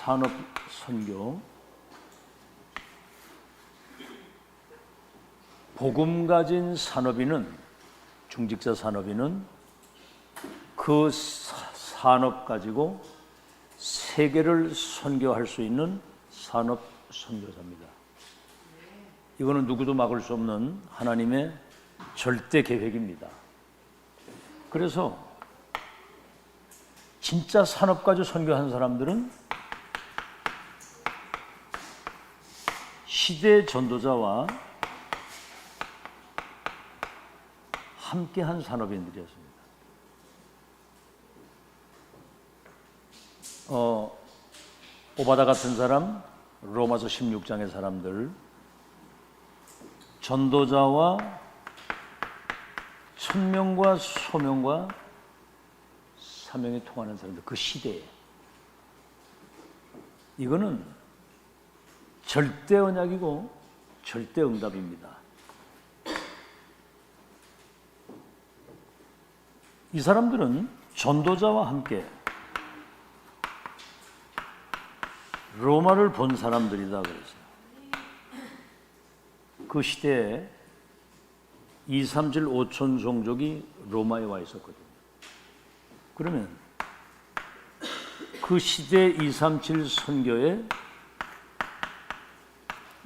산업 선교, 복음 가진 산업인은, 중직자 산업인은 그 산업 가지고 세계를 선교할 수 있는 산업 선교사입니다. 이거는 누구도 막을 수 없는 하나님의 절대 계획입니다. 그래서 진짜 산업 가지고 선교한 사람들은 시대 전도자와 함께한 산업인들이었습니다. 오바다 같은 사람, 로마서 16장의 사람들, 전도자와 천명과 소명과 사명이 통하는 사람들, 그 시대에 이거는 절대 언약이고 절대 응답입니다. 이 사람들은 전도자와 함께 로마를 본 사람들이다 그랬어요. 그 시대에 237 5천 종족이 로마에 와 있었거든요. 그러면 그 시대 237 선교의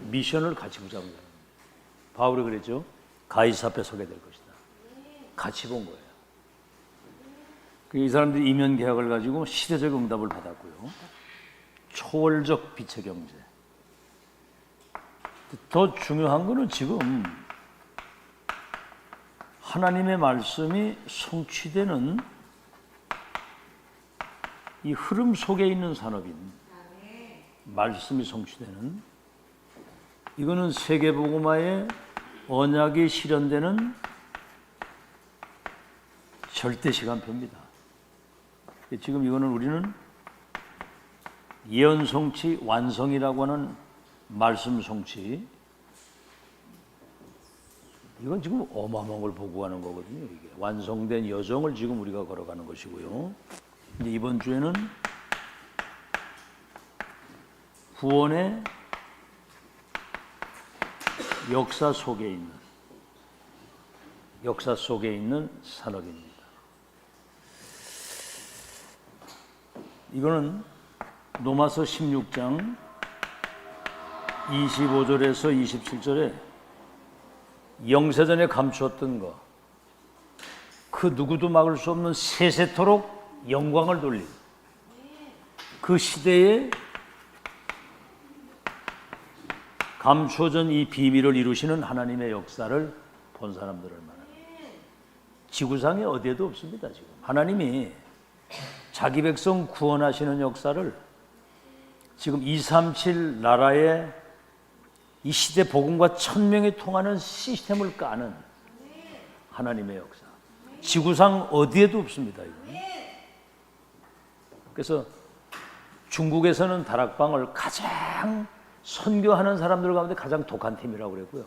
미션을 같이 보자는 거예요. 바울이 그랬죠. 가이사 앞에 서게 될 것이다. 같이 본 거예요. 이 사람들이 이면 계약을 가지고 시대적 응답을 받았고요. 초월적 빛의 경제. 더 중요한 거는 지금 하나님의 말씀이 성취되는 이 흐름 속에 있는 산업인, 말씀이 성취되는, 이거는 세계복음화의 언약이 실현되는 절대 시간표입니다. 지금 이거는 우리는 예언 성취, 완성이라고 하는 말씀 성취, 이건 지금 어마어마한 걸 보고하는 거거든요. 이게 완성된 여정을 지금 우리가 걸어가는 것이고요. 근데 이번 주에는 구원의 역사 속에 있는 산업입니다. 이거는 로마서 16장 25절에서 27절에 영세전에 감추었던 것, 그 누구도 막을 수 없는 세세토록 영광을 돌린 그 시대에 감추어진 이 비밀을 이루시는 하나님의 역사를 본 사람들을 말합니다. 지구상에 어디에도 없습니다. 지금 하나님이 자기 백성 구원하시는 역사를 지금 237 나라의 이 시대 복음과 천명이 통하는 시스템을 까는 하나님의 역사, 지구상 어디에도 없습니다. 이건. 그래서 중국에서는 다락방을 가장 선교하는 사람들 가운데 가장 독한 팀이라고 그랬고요.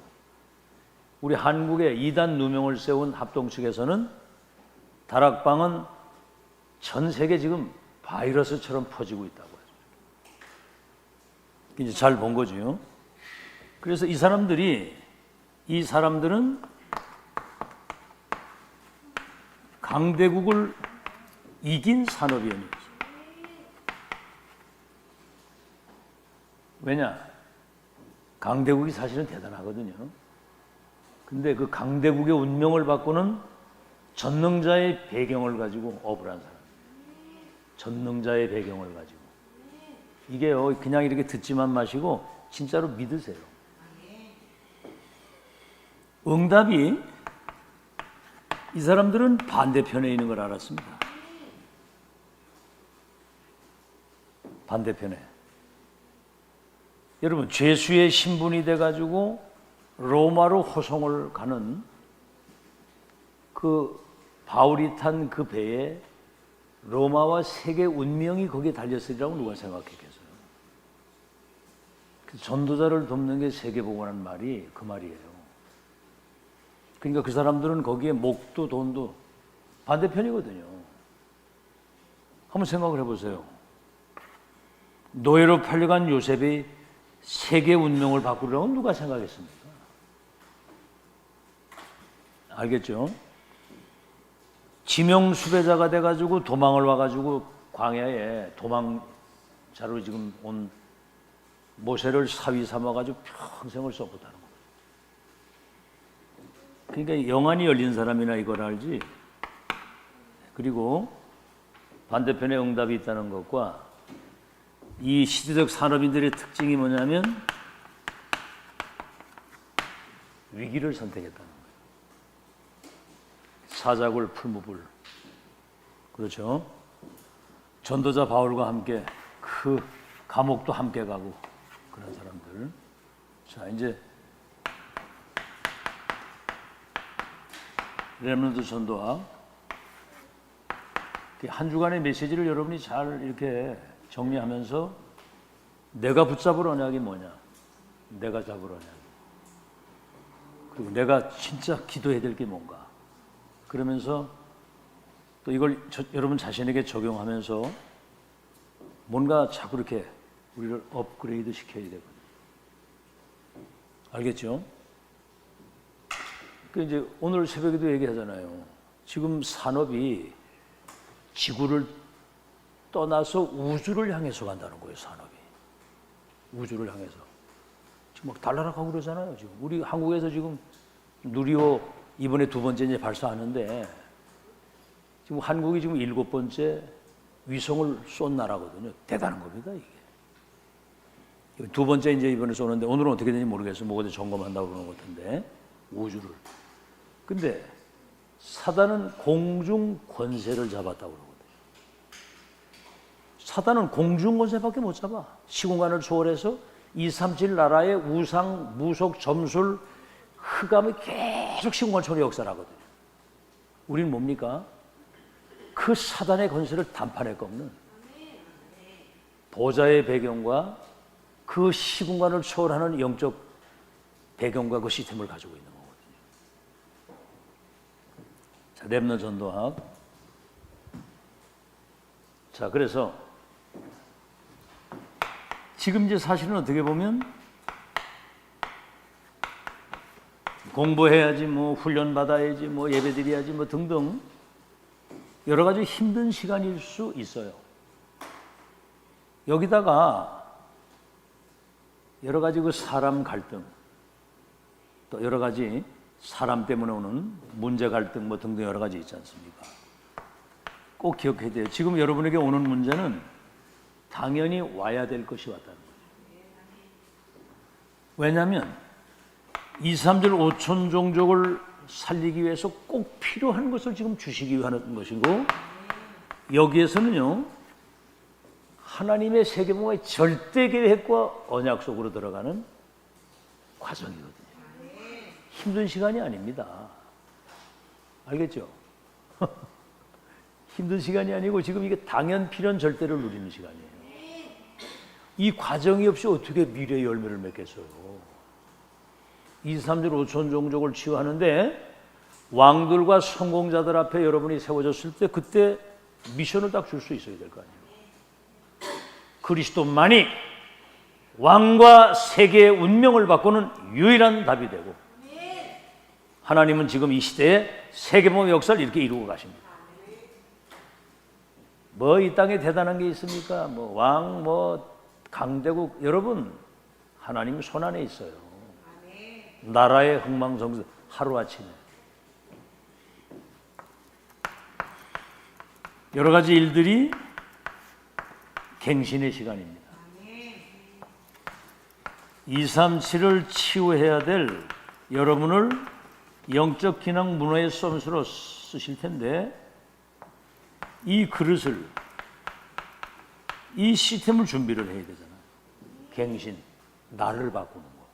우리 한국에 이단 누명을 세운 합동 측에서는 다락방은 전 세계 지금 바이러스처럼 퍼지고 있다고 해요. 이제 잘 본 거죠. 그래서 이 사람들은 강대국을 이긴 산업위원회였어요. 왜냐? 강대국이 사실은 대단하거든요. 근데 그 강대국의 운명을 바꾸는 전능자의 배경을 가지고 업을 한 사람. 전능자의 배경을 가지고. 이게요, 그냥 이렇게 듣지만 마시고 진짜로 믿으세요. 응답이, 이 사람들은 반대편에 있는 걸 알았습니다. 반대편에. 여러분, 죄수의 신분이 돼가지고 로마로 호송을 가는 그 바울이 탄 그 배에 로마와 세계 운명이 거기에 달렸으리라고 누가 생각했겠어요? 전도자를 돕는 게 세계복음이라는 말이 그 말이에요. 그러니까 그 사람들은 거기에 목도 돈도 반대편이거든요. 한번 생각을 해보세요. 노예로 팔려간 요셉이 세계 운명을 바꾸려고 누가 생각했습니까? 알겠죠? 지명 수배자가 돼가지고 도망을 와가지고 광야에 도망자로 지금 온 모세를 사위 삼아가지고 평생을 써보다는 거예요. 그러니까 영안이 열린 사람이나 이걸 알지. 그리고 반대편에 응답이 있다는 것과 이 시대적 산업인들의 특징이 뭐냐면 위기를 선택했다는 거예요. 사자굴 풀무불. 그렇죠? 전도자 바울과 함께 그 감옥도 함께 가고 그런 사람들. 자, 이제 렘넌트 전도학 한 주간의 메시지를 여러분이 잘 이렇게 정리하면서 내가 붙잡을 언약이 뭐냐, 내가 잡을 언약, 그리고 내가 진짜 기도해야 될 게 뭔가, 그러면서 또 이걸 여러분 자신에게 적용하면서 뭔가 자꾸 이렇게 우리를 업그레이드 시켜야 되거든요. 알겠죠? 그 이제 오늘 새벽에도 얘기하잖아요. 지금 산업이 지구를 떠나서 우주를 향해서 간다는 거예요. 산업이 우주를 향해서 지금 막 달나락하고 그러잖아요. 지금 우리 한국에서 지금 누리호 이번에 2번째 이제 발사하는데 지금 한국이 지금 7번째 위성을 쏜 나라거든요. 대단한 겁니다, 이게. 2번째 이제 이번에 쏘는데 오늘은 어떻게 되는지 모르겠어요. 뭐가 점검한다고 그러는 것 같은데 우주를. 근데 사단은 공중 권세를 잡았다고 그러거든요. 사단은 공중 권세밖에 못 잡아. 시공간을 초월해서 237 나라의 우상, 무속, 점술, 흑암이 계속 시공간처럼 역사를 하거든요. 우리는 뭡니까? 그 사단의 권세를 단판에 꺾는 보좌의 배경과 그 시공간을 초월하는 영적 배경과 그 시스템을 가지고 있는 거거든요. 자, 렘넌트 전도학. 자, 그래서 지금 이제 사실은 어떻게 보면 공부해야지, 뭐 훈련 받아야지, 뭐 예배 드려야지, 뭐 등등 여러 가지 힘든 시간일 수 있어요. 여기다가 여러 가지 그 사람 갈등, 또 여러 가지 사람 때문에 오는 문제 갈등 뭐 등등 여러 가지 있지 않습니까? 꼭 기억해야 돼요. 지금 여러분에게 오는 문제는 당연히 와야 될 것이 왔다는 거죠. 왜냐하면 2, 3절 5천 종족을 살리기 위해서 꼭 필요한 것을 지금 주시기 위한 것이고, 여기에서는요 하나님의 세계봉의 절대 계획과 언약 속으로 들어가는 과정이거든요. 힘든 시간이 아닙니다. 알겠죠? 힘든 시간이 아니고 지금 이게 당연 필연 절대를 누리는 시간이에요. 이 과정이 없이 어떻게 미래의 열매를 맺겠어요? 2, 3절 5천 종족을 치유하는데 왕들과 성공자들 앞에 여러분이 세워졌을 때 그때 미션을 딱 줄 수 있어야 될 거 아니에요. 그리스도만이 왕과 세계의 운명을 바꾸는 유일한 답이 되고, 하나님은 지금 이 시대에 세계봉의 역사를 이렇게 이루고 가십니다. 뭐 이 땅에 대단한 게 있습니까? 뭐 왕, 뭐 강대국, 여러분 하나님 손 안에 있어요. 나라의 흥망성쇠 하루아침에 여러 가지 일들이 갱신의 시간입니다. 237을 치유해야 될 여러분을 영적 기능 문화의 서비스로 쓰실 텐데, 이 그릇을, 이 시스템을 준비를 해야 되잖아요. 갱신, 나를 바꾸는 거.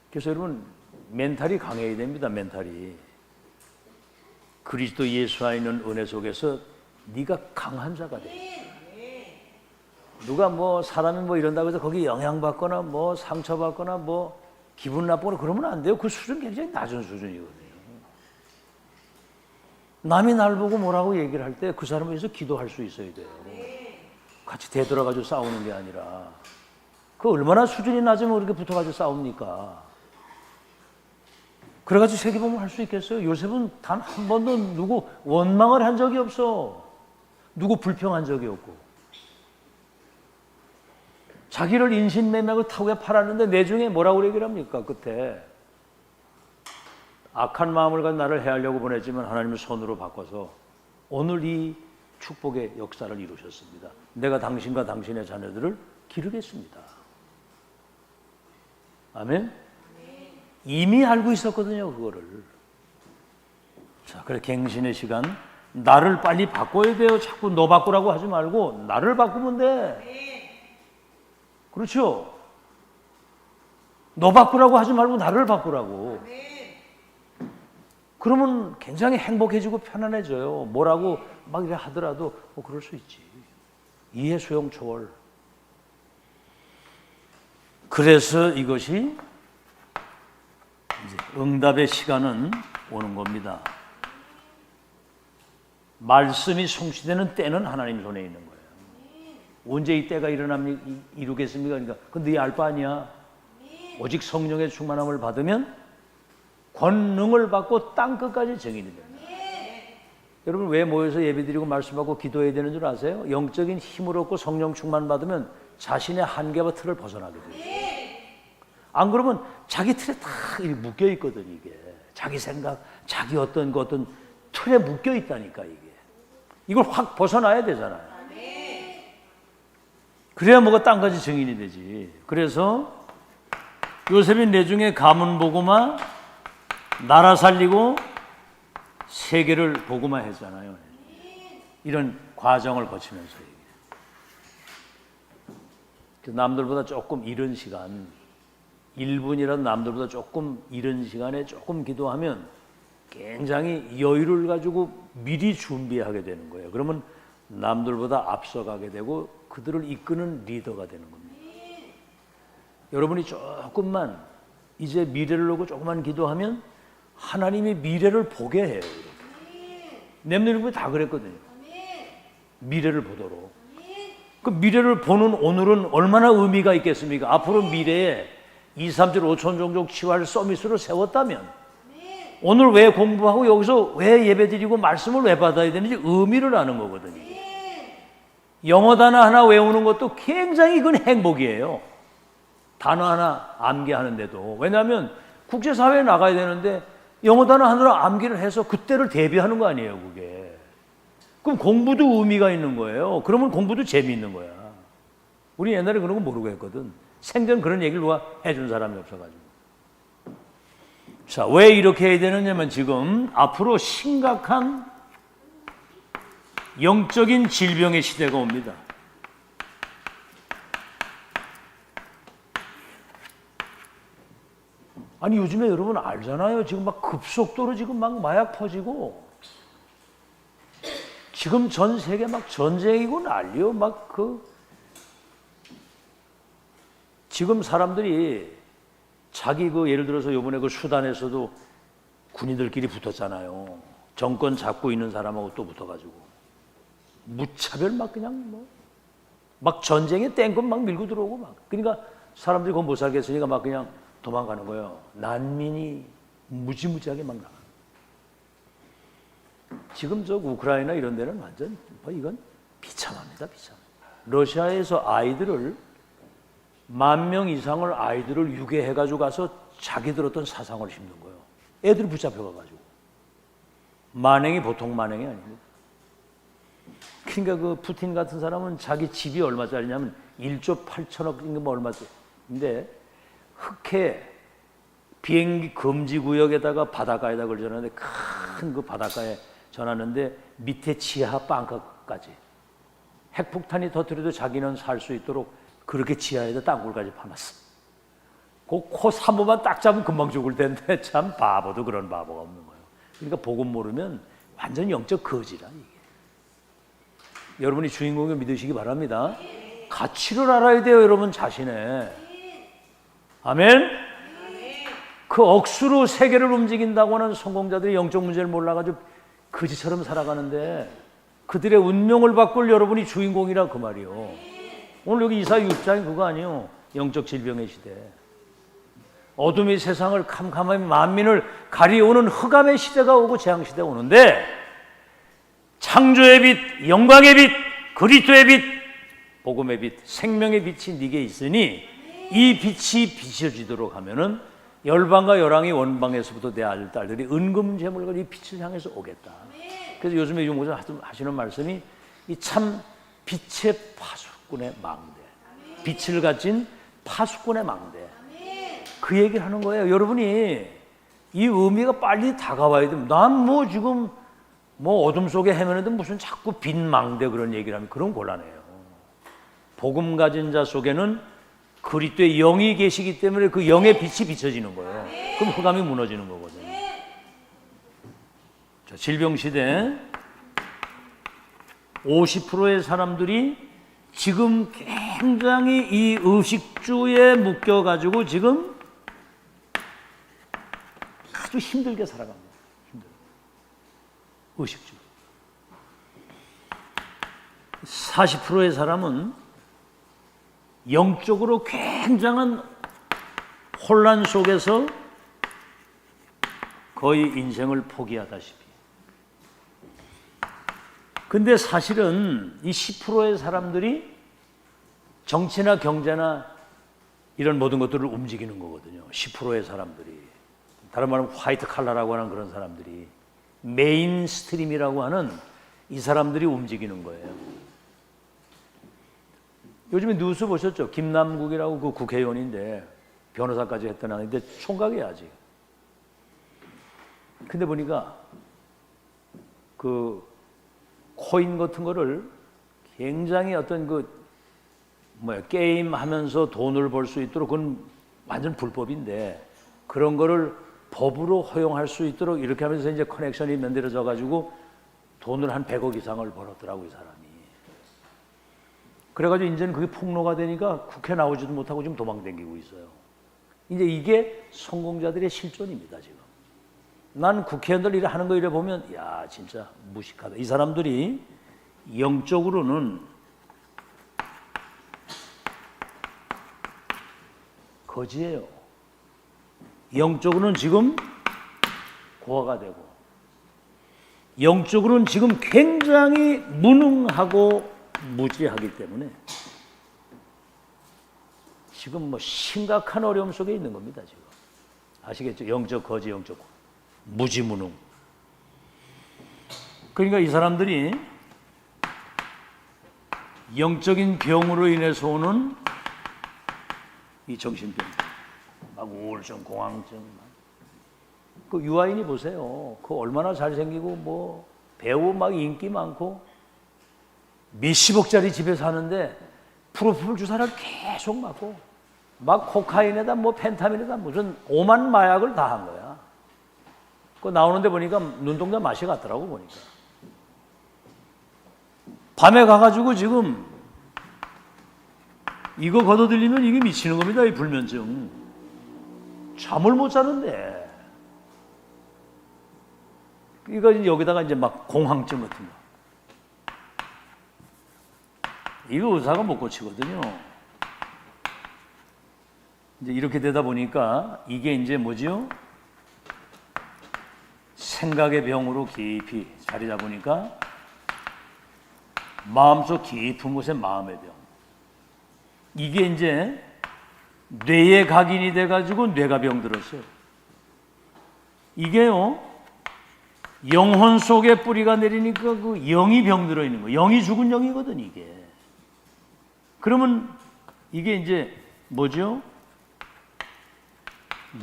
그래서 여러분 멘탈이 강해야 됩니다. 멘탈이. 그리스도 예수 안에 있는 은혜 속에서 네가 강한 자가 돼. 누가 뭐 사람이 뭐 이런다고 해서 거기 영향받거나 뭐 상처받거나 뭐 기분 나쁘거나 그러면 안 돼요. 그 수준 굉장히 낮은 수준이거든요. 남이 날 보고 뭐라고 얘기를 할 때 그 사람을 위해서 기도할 수 있어야 돼요. 같이 대들어가지고 싸우는 게 아니라 그 얼마나 수준이 낮으면 그렇게 붙어가지고 싸웁니까? 그래가지고 세계복음을 할 수 있겠어요? 요셉은 단 한 번도 누구 원망을 한 적이 없어. 누구 불평한 적이 없고. 자기를 인신매매하고 타국에 팔았는데 내중에 뭐라고 얘기를 합니까? 끝에 악한 마음을 가지고 나를 해하려고 보냈지만 하나님은 손으로 바꿔서 오늘 이 축복의 역사를 이루셨습니다. 내가 당신과 당신의 자녀들을 기르겠습니다. 아멘? 이미 알고 있었거든요, 그거를. 자, 그래 갱신의 시간, 나를 빨리 바꿔야 돼요. 자꾸 너 바꾸라고 하지 말고 나를 바꾸면 돼. 그렇죠? 너 바꾸라고 하지 말고 나를 바꾸라고. 그러면 굉장히 행복해지고 편안해져요. 뭐라고 막 이래 하더라도 그럴 수 있지. 이해 수용 초월. 그래서 이것이 이제 응답의 시간은 오는 겁니다. 말씀이 성취되는 때는 하나님 손에 있는 거예요. 언제 이 때가 이루겠습니까? 그러니까 그건 네 알 바 아니야. 오직 성령의 충만함을 받으면 권능을 받고 땅 끝까지 증인이 됩니다. 여러분 왜 모여서 예배드리고 말씀하고 기도해야 되는 줄 아세요? 영적인 힘을 얻고 성령 충만 받으면 자신의 한계와 틀을 벗어나게 돼요. 안 그러면 자기 틀에 다 묶여 있거든. 이게 자기 생각, 자기 어떤 틀에 묶여 있다니까. 이걸 확 벗어나야 되잖아요. 그래야 뭐가 땅까지 증인이 되지. 그래서 요셉이 내중에 가문 복음화, 나라 살리고 세계를 복음화 했잖아요. 이런 과정을 거치면서 남들보다 조금 이른 시간, 1분이라도 남들보다 조금 이른 시간에 조금 기도하면 굉장히 여유를 가지고 미리 준비하게 되는 거예요. 그러면 남들보다 앞서가게 되고 그들을 이끄는 리더가 되는 겁니다. 여러분이 조금만 이제 미래를 놓고 조금만 기도하면 하나님이 미래를 보게 해요. 렘넌트들이 다 그랬거든요. 미래를 보도록. 그 미래를 보는 오늘은 얼마나 의미가 있겠습니까? 앞으로 미래에 2, 3절 5천 종족 치유할 서밋으로 세웠다면 오늘 왜 공부하고 여기서 왜 예배드리고 말씀을 왜 받아야 되는지 의미를 아는 거거든요. 영어 단어 하나 외우는 것도 굉장히 그건 행복이에요. 단어 하나 암기하는데도. 왜냐하면 국제사회에 나가야 되는데 영어 단어 하나 암기를 해서 그때를 대비하는 거 아니에요, 그게. 그럼 공부도 의미가 있는 거예요. 그러면 공부도 재미있는 거야. 우리 옛날에 그런 거 모르고 했거든. 생전 그런 얘기를 누가 해준 사람이 없어가지고. 자, 왜 이렇게 해야 되느냐면 지금 앞으로 심각한 영적인 질병의 시대가 옵니다. 아니 요즘에 여러분 알잖아요. 지금 막 급속도로 지금 막 마약 퍼지고 지금 전 세계 막 전쟁이고 난리요. 막 지금 사람들이 자기 예를 들어서 요번에 수단에서도 군인들끼리 붙었잖아요. 정권 잡고 있는 사람하고 또 붙어가지고 무차별 막 그냥 막 전쟁에 땡금 막 밀고 들어오고 막. 그러니까 사람들이 그거 못 살겠으니까 막 그냥 도망가는 거예요. 난민이 무지무지하게 막 나가. 지금 우크라이나 이런 데는 완전 이건 비참합니다, 비참. 러시아에서 아이들을 10,000명 이상을 아이들을 유괴해가지고 가서 자기들 어떤 사상을 심는 거예요. 애들이 붙잡혀가가지고. 만행이 보통 만행이 아닙니다. 그러니까 푸틴 같은 사람은 자기 집이 얼마짜리냐면 1조 8천억 얼마짜리인데 흑해 비행기 금지 구역에다가 바닷가에다 걸쳐놨는데 큰 바닷가에 전하는데 밑에 지하 빵가까지 핵폭탄이 터뜨려도 자기는 살 수 있도록 그렇게 지하에다 땅굴까지 파놨어. 그 코 3호만 딱 잡으면 금방 죽을 텐데 참 바보도 그런 바보가 없는 거예요. 그러니까 복음 모르면 완전 영적 거지라 이게. 여러분이 주인공을 믿으시기 바랍니다. 가치를 알아야 돼요, 여러분 자신의. 아멘? 그 억수로 세계를 움직인다고 하는 성공자들이 영적 문제를 몰라가지고 거지처럼 살아가는데 그들의 운명을 바꿀 여러분이 주인공이라 그 말이요. 오늘 여기 이사야 6장이 그거 아니에요. 영적 질병의 시대. 어둠이 세상을 캄캄하게 만민을 가리우는 흑암의 시대가 오고 재앙시대가 오는데 창조의 빛, 영광의 빛, 그리스도의 빛, 복음의 빛, 생명의 빛이 네게 있으니 이 빛이 비춰지도록 하면은 열방과 열왕이 원방에서부터 내 아들 딸들이 은금제물과 이 빛을 향해서 오겠다. 그래서 요즘에 유목사 하시는 말씀이 이 참 빛의 파수꾼의 망대, 빛을 가진 파수꾼의 망대, 그 얘기를 하는 거예요. 여러분이 이 의미가 빨리 다가와야 됩니다. 난 뭐 지금 뭐 어둠 속에 헤매는데 무슨 자꾸 빛 망대 그런 얘기를 하면 그런 곤란해요. 복음 가진 자 속에는 그리스도의 영이 계시기 때문에 그 영의 빛이 비춰지는 거예요. 그럼 흑암이 무너지는 거거든요. 자, 질병 시대 50%의 사람들이 지금 굉장히 이 의식주에 묶여가지고 지금 아주 힘들게 살아갑니다. 의식주. 40%의 사람은 영적으로 굉장한 혼란 속에서 거의 인생을 포기하다시피. 근데 사실은 이 10%의 사람들이 정치나 경제나 이런 모든 것들을 움직이는 거거든요. 10%의 사람들이. 다른 말하면 화이트 칼라라고 하는 그런 사람들이. 메인 스트림이라고 하는 이 사람들이 움직이는 거예요. 요즘에 뉴스 보셨죠? 김남국이라고 그 국회의원인데 변호사까지 했던 아는데 총각이야 아직. 근데 보니까 그 코인 같은 거를 굉장히 어떤 게임 하면서 돈을 벌 수 있도록 그건 완전 불법인데 그런 거를 법으로 허용할 수 있도록 이렇게 하면서 이제 커넥션이 만들어져 가지고 돈을 한 100억 이상을 벌었더라고 이 사람이. 그래가지고 이제는 그게 폭로가 되니까 국회 나오지도 못하고 지금 도망다니고 있어요. 이제 이게 성공자들의 실존입니다 지금. 난 국회의원들 이래 하는 거 이래 보면 야 진짜 무식하다. 이 사람들이 영적으로는 거지예요. 영적으로는 지금 고아가 되고 영적으로는 지금 굉장히 무능하고 무지하기 때문에 지금 뭐 심각한 어려움 속에 있는 겁니다 지금. 아시겠죠? 영적 거지, 영적 무지무능. 그러니까 이 사람들이 영적인 병으로 인해서 오는 이 정신병, 막 우울증, 공황증. 그 유아인이 보세요. 그 얼마나 잘생기고 뭐 배우 막 인기 많고 몇십억짜리 집에 사는데 프로포폴 주사를 계속 맞고 막 코카인에다 뭐 펜타민에다 무슨 오만 마약을 다 한 거야. 그 나오는데 보니까 눈동자 맛이 같더라고 보니까. 밤에 가가지고 지금 이거 걷어들리면 이게 미치는 겁니다. 이 불면증. 잠을 못 자는데. 이거 이제 여기다가 이제 막 공황증 같은 거. 이거 의사가 못 고치거든요. 이제 이렇게 되다 보니까 이게 이제 뭐지요? 생각의 병으로 깊이 자리 잡으니까 마음속 깊은 곳에 마음의 병. 이게 이제 뇌에 각인이 돼가지고 뇌가 병들었어요. 이게요, 영혼 속에 뿌리가 내리니까 그 영이 병들어 있는 거예요. 영이 죽은 영이거든, 이게. 그러면 이게 이제 뭐죠?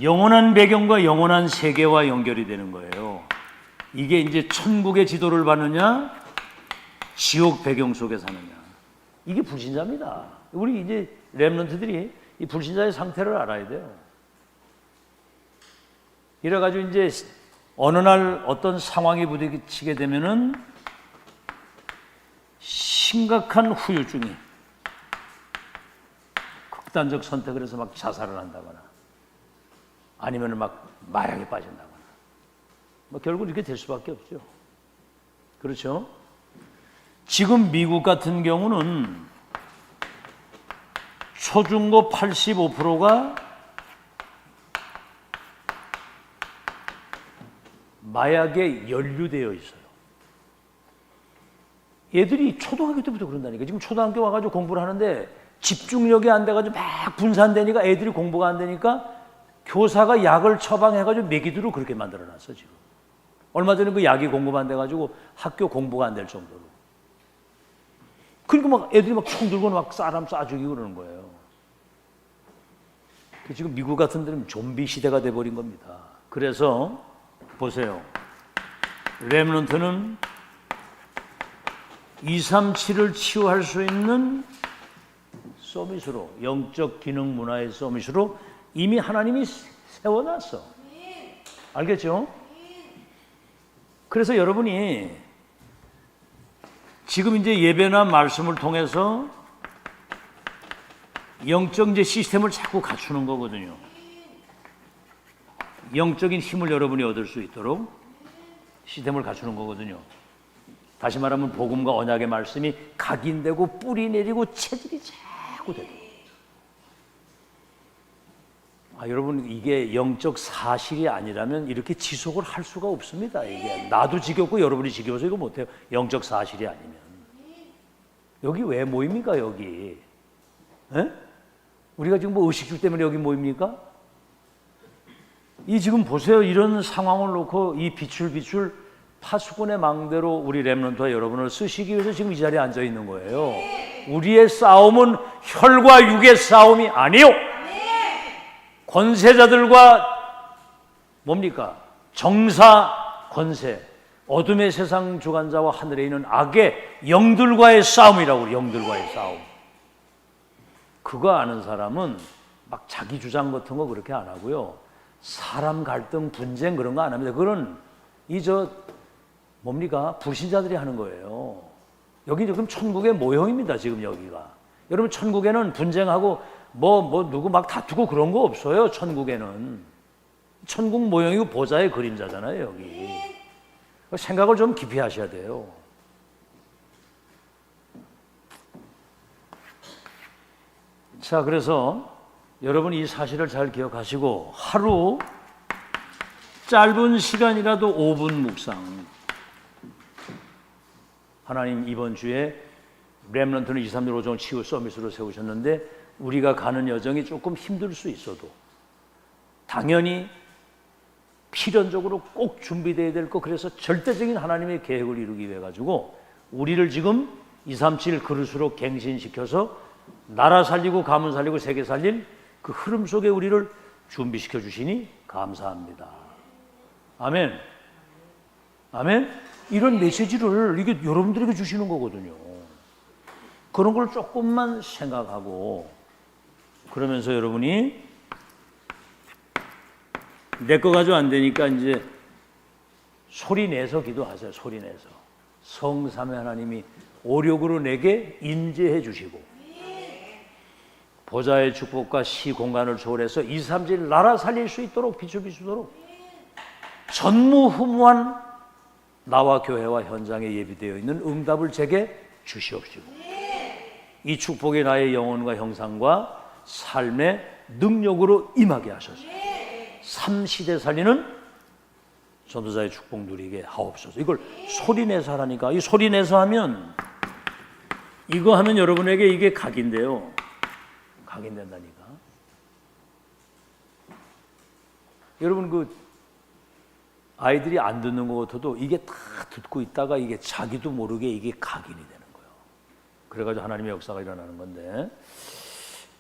영원한 배경과 영원한 세계와 연결이 되는 거예요. 이게 이제 천국의 지도를 받느냐, 지옥 배경 속에 사느냐. 이게 불신자입니다. 우리 이제 렘넌트들이 이 불신자의 상태를 알아야 돼요. 이래가지고 이제 어느 날 어떤 상황이 부딪히게 되면은 심각한 후유증이 극단적 선택을 해서 막 자살을 한다거나 아니면 막 마약에 빠진다거나 뭐 결국 이렇게 될 수밖에 없죠. 그렇죠? 지금 미국 같은 경우는 초중고 85%가 마약에 연루되어 있어요. 얘들이 초등학교 때부터 그런다니까. 지금 초등학교 와가지고 공부를 하는데 집중력이 안 돼가지고 막 분산되니까 애들이 공부가 안 되니까 교사가 약을 처방해가지고 먹이도록 그렇게 만들어놨어 지금. 얼마 전에 그 약이 공급 안 돼가지고 학교 공부가 안 될 정도로. 그러니까 막 애들이 막 총 들고 막 사람 쏴 죽이고 그러는 거예요. 지금 미국 같은 데는 좀비 시대가 돼버린 겁니다. 그래서 보세요. 렘넌트는 237을 치유할 수 있는 서밋으로, 영적 기능 문화의 서밋으로 이미 하나님이 세워놨어. 알겠죠? 그래서 여러분이 지금 이제 예배나 말씀을 통해서 영적 이제 시스템을 자꾸 갖추는 거거든요. 영적인 힘을 여러분이 얻을 수 있도록 시스템을 갖추는 거거든요. 다시 말하면 복음과 언약의 말씀이 각인되고 뿌리 내리고 체질이 자꾸 되고. 여러분 이게 영적 사실이 아니라면 이렇게 지속을 할 수가 없습니다. 이게 나도 지겹고 여러분이 지겨워서 이거 못해요. 영적 사실이 아니면. 여기 왜 모입니까 여기? 에? 우리가 지금 뭐 의식주 때문에 여기 모입니까? 이 지금 보세요. 이런 상황을 놓고 이 비출 파수꾼의 망대로 우리 렘넌트와 여러분을 쓰시기 위해서 지금 이 자리에 앉아 있는 거예요. 우리의 싸움은 혈과 육의 싸움이 아니요. 권세자들과 뭡니까? 정사 권세, 어둠의 세상 주관자와 하늘에 있는 악의 영들과의 싸움이라고 그래요. 영들과의 싸움. 그거 아는 사람은 막 자기 주장 같은 거 그렇게 안 하고요. 사람 갈등, 분쟁 그런 거 안 합니다. 그건 뭡니까? 불신자들이 하는 거예요. 여기 지금 천국의 모형입니다. 지금 여기가. 여러분 천국에는 분쟁하고 누구 막 다투고 그런 거 없어요. 천국에는. 천국 모형이고 보좌의 그림자잖아요. 여기. 생각을 좀 깊이 하셔야 돼요. 자, 그래서 여러분 이 사실을 잘 기억하시고 하루 짧은 시간이라도 5분 묵상. 하나님 이번 주에 렘넌트는 2, 3일 5종 치유 서밋으로 세우셨는데 우리가 가는 여정이 조금 힘들 수 있어도 당연히 필연적으로 꼭 준비되어야 될 것, 그래서 절대적인 하나님의 계획을 이루기 위해 가지고 우리를 지금 237 그릇으로 갱신시켜서 나라 살리고 가문 살리고 세계 살릴 그 흐름 속에 우리를 준비시켜 주시니 감사합니다. 아멘. 아멘. 이런 메시지를 이게 여러분들에게 주시는 거거든요. 그런 걸 조금만 생각하고 그러면서 여러분이 내 거 가지고 안 되니까 이제 소리 내서 기도하세요. 소리 내서. 성삼위 하나님이 오력으로 내게 인재해 주시고 보좌의 축복과 시 공간을 초월해서 237 나라 살릴 수 있도록 비추도록 전무후무한 나와 교회와 현장에 예비되어 있는 응답을 제게 주시옵시고 이 축복이 나의 영혼과 형상과 삶의 능력으로 임하게 하소서. 3시대 살리는 전도자의 축복 누리게 하옵소서. 이걸 소리내서 하라니까. 이 소리내서 하면 이거 하면 여러분에게 이게 각인돼요. 각인된다니까. 여러분 그 아이들이 안 듣는 것 같아도 이게 다 듣고 있다가 이게 자기도 모르게 이게 각인이 되는 거예요. 그래가지고 하나님의 역사가 일어나는 건데,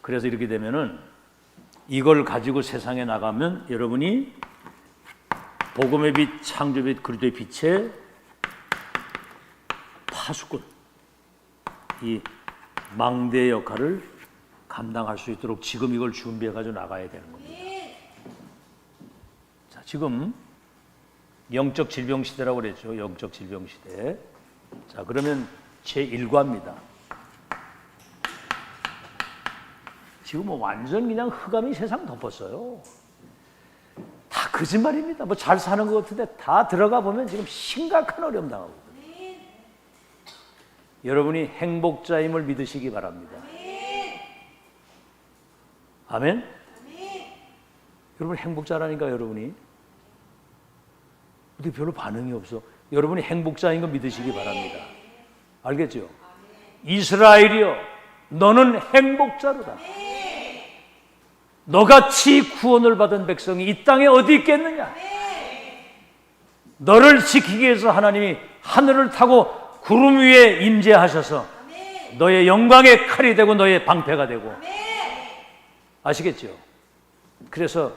그래서 이렇게 되면은 이걸 가지고 세상에 나가면 여러분이 복음의 빛, 창조의 빛, 그리스도의 빛의 파수꾼, 이 망대의 역할을 감당할 수 있도록 지금 이걸 준비해가지고 나가야 되는 겁니다. 자, 지금 영적 질병 시대라고 그랬죠. 영적 질병 시대. 자, 그러면 제1과입니다. 지금 뭐 완전 그냥 흑암이 세상 덮었어요. 다 거짓말입니다. 뭐 잘 사는 것 같은데 다 들어가 보면 지금 심각한 어려움 당하고 있거든요. 여러분이 행복자임을 믿으시기 바랍니다. 아멘? 여러분 행복자라니까 여러분이. 근데 별로 반응이 없어. 여러분이 행복자인 거 믿으시기 바랍니다. 알겠죠? 이스라엘이여 너는 행복자로다. 너같이 구원을 받은 백성이 이 땅에 어디 있겠느냐? 너를 지키기 위해서 하나님이 하늘을 타고 구름 위에 임재하셔서 너의 영광의 칼이 되고 너의 방패가 되고. 아시겠죠? 그래서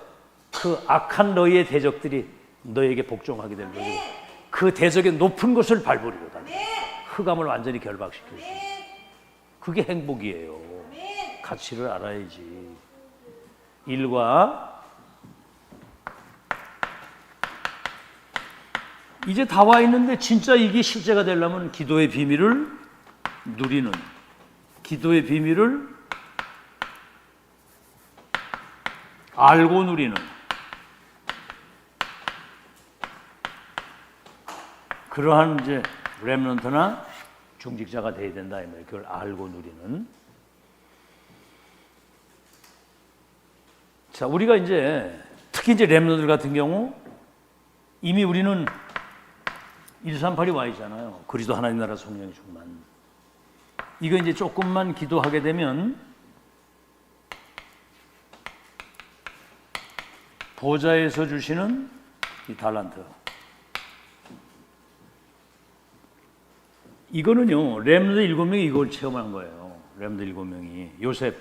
그 악한 너희의 대적들이 너에게 복종하게 될 거고 그 대적의 높은 곳을 밟으리로다. 흑암을 완전히 결박시킬 수 있어요. 그게 행복이에요. 가치를 알아야지. 일과 이제 다 와 있는데 진짜 이게 실제가 되려면 기도의 비밀을 누리는, 기도의 비밀을 알고 누리는 그러한 이제 렘넌트나 중직자가 돼야 된다 이 말이에요. 그걸 알고 누리는. 자, 우리가 이제 특히 이제 렘넌트들 같은 경우 이미 우리는 138이 와 있잖아요. 그리스도 하나님 나라 성령의 충만. 이거 이제 조금만 기도하게 되면 보좌에서 주시는 이 달란트. 이거는요, 렘넌트 7명이 이걸 체험한 거예요. 렘넌트 7명이. 요셉,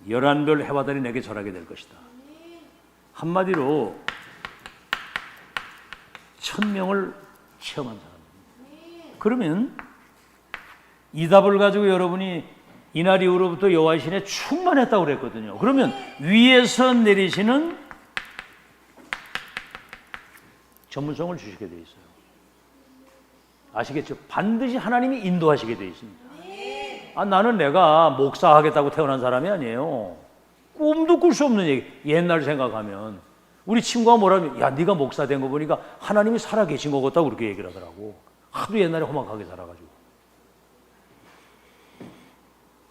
11별 해와 달이 내게 절하게 될 것이다. 한마디로 1000명을 체험한 사람. 그러면 이 답을 가지고 여러분이 이날 이후로부터 여호와의 신에 충만했다고 그랬거든요. 그러면 위에서 내리시는 전문성을 주시게 돼 있어요. 아시겠죠? 반드시 하나님이 인도하시게 돼 있습니다. 아, 나는 내가 목사하겠다고 태어난 사람이 아니에요. 꿈도 꿀 수 없는 얘기. 옛날 생각하면 우리 친구가 뭐라면 야 네가 목사 된 거 보니까 하나님이 살아계신 것 같다고 그렇게 얘기를 하더라고. 하도 옛날에 험악하게 살아가지고.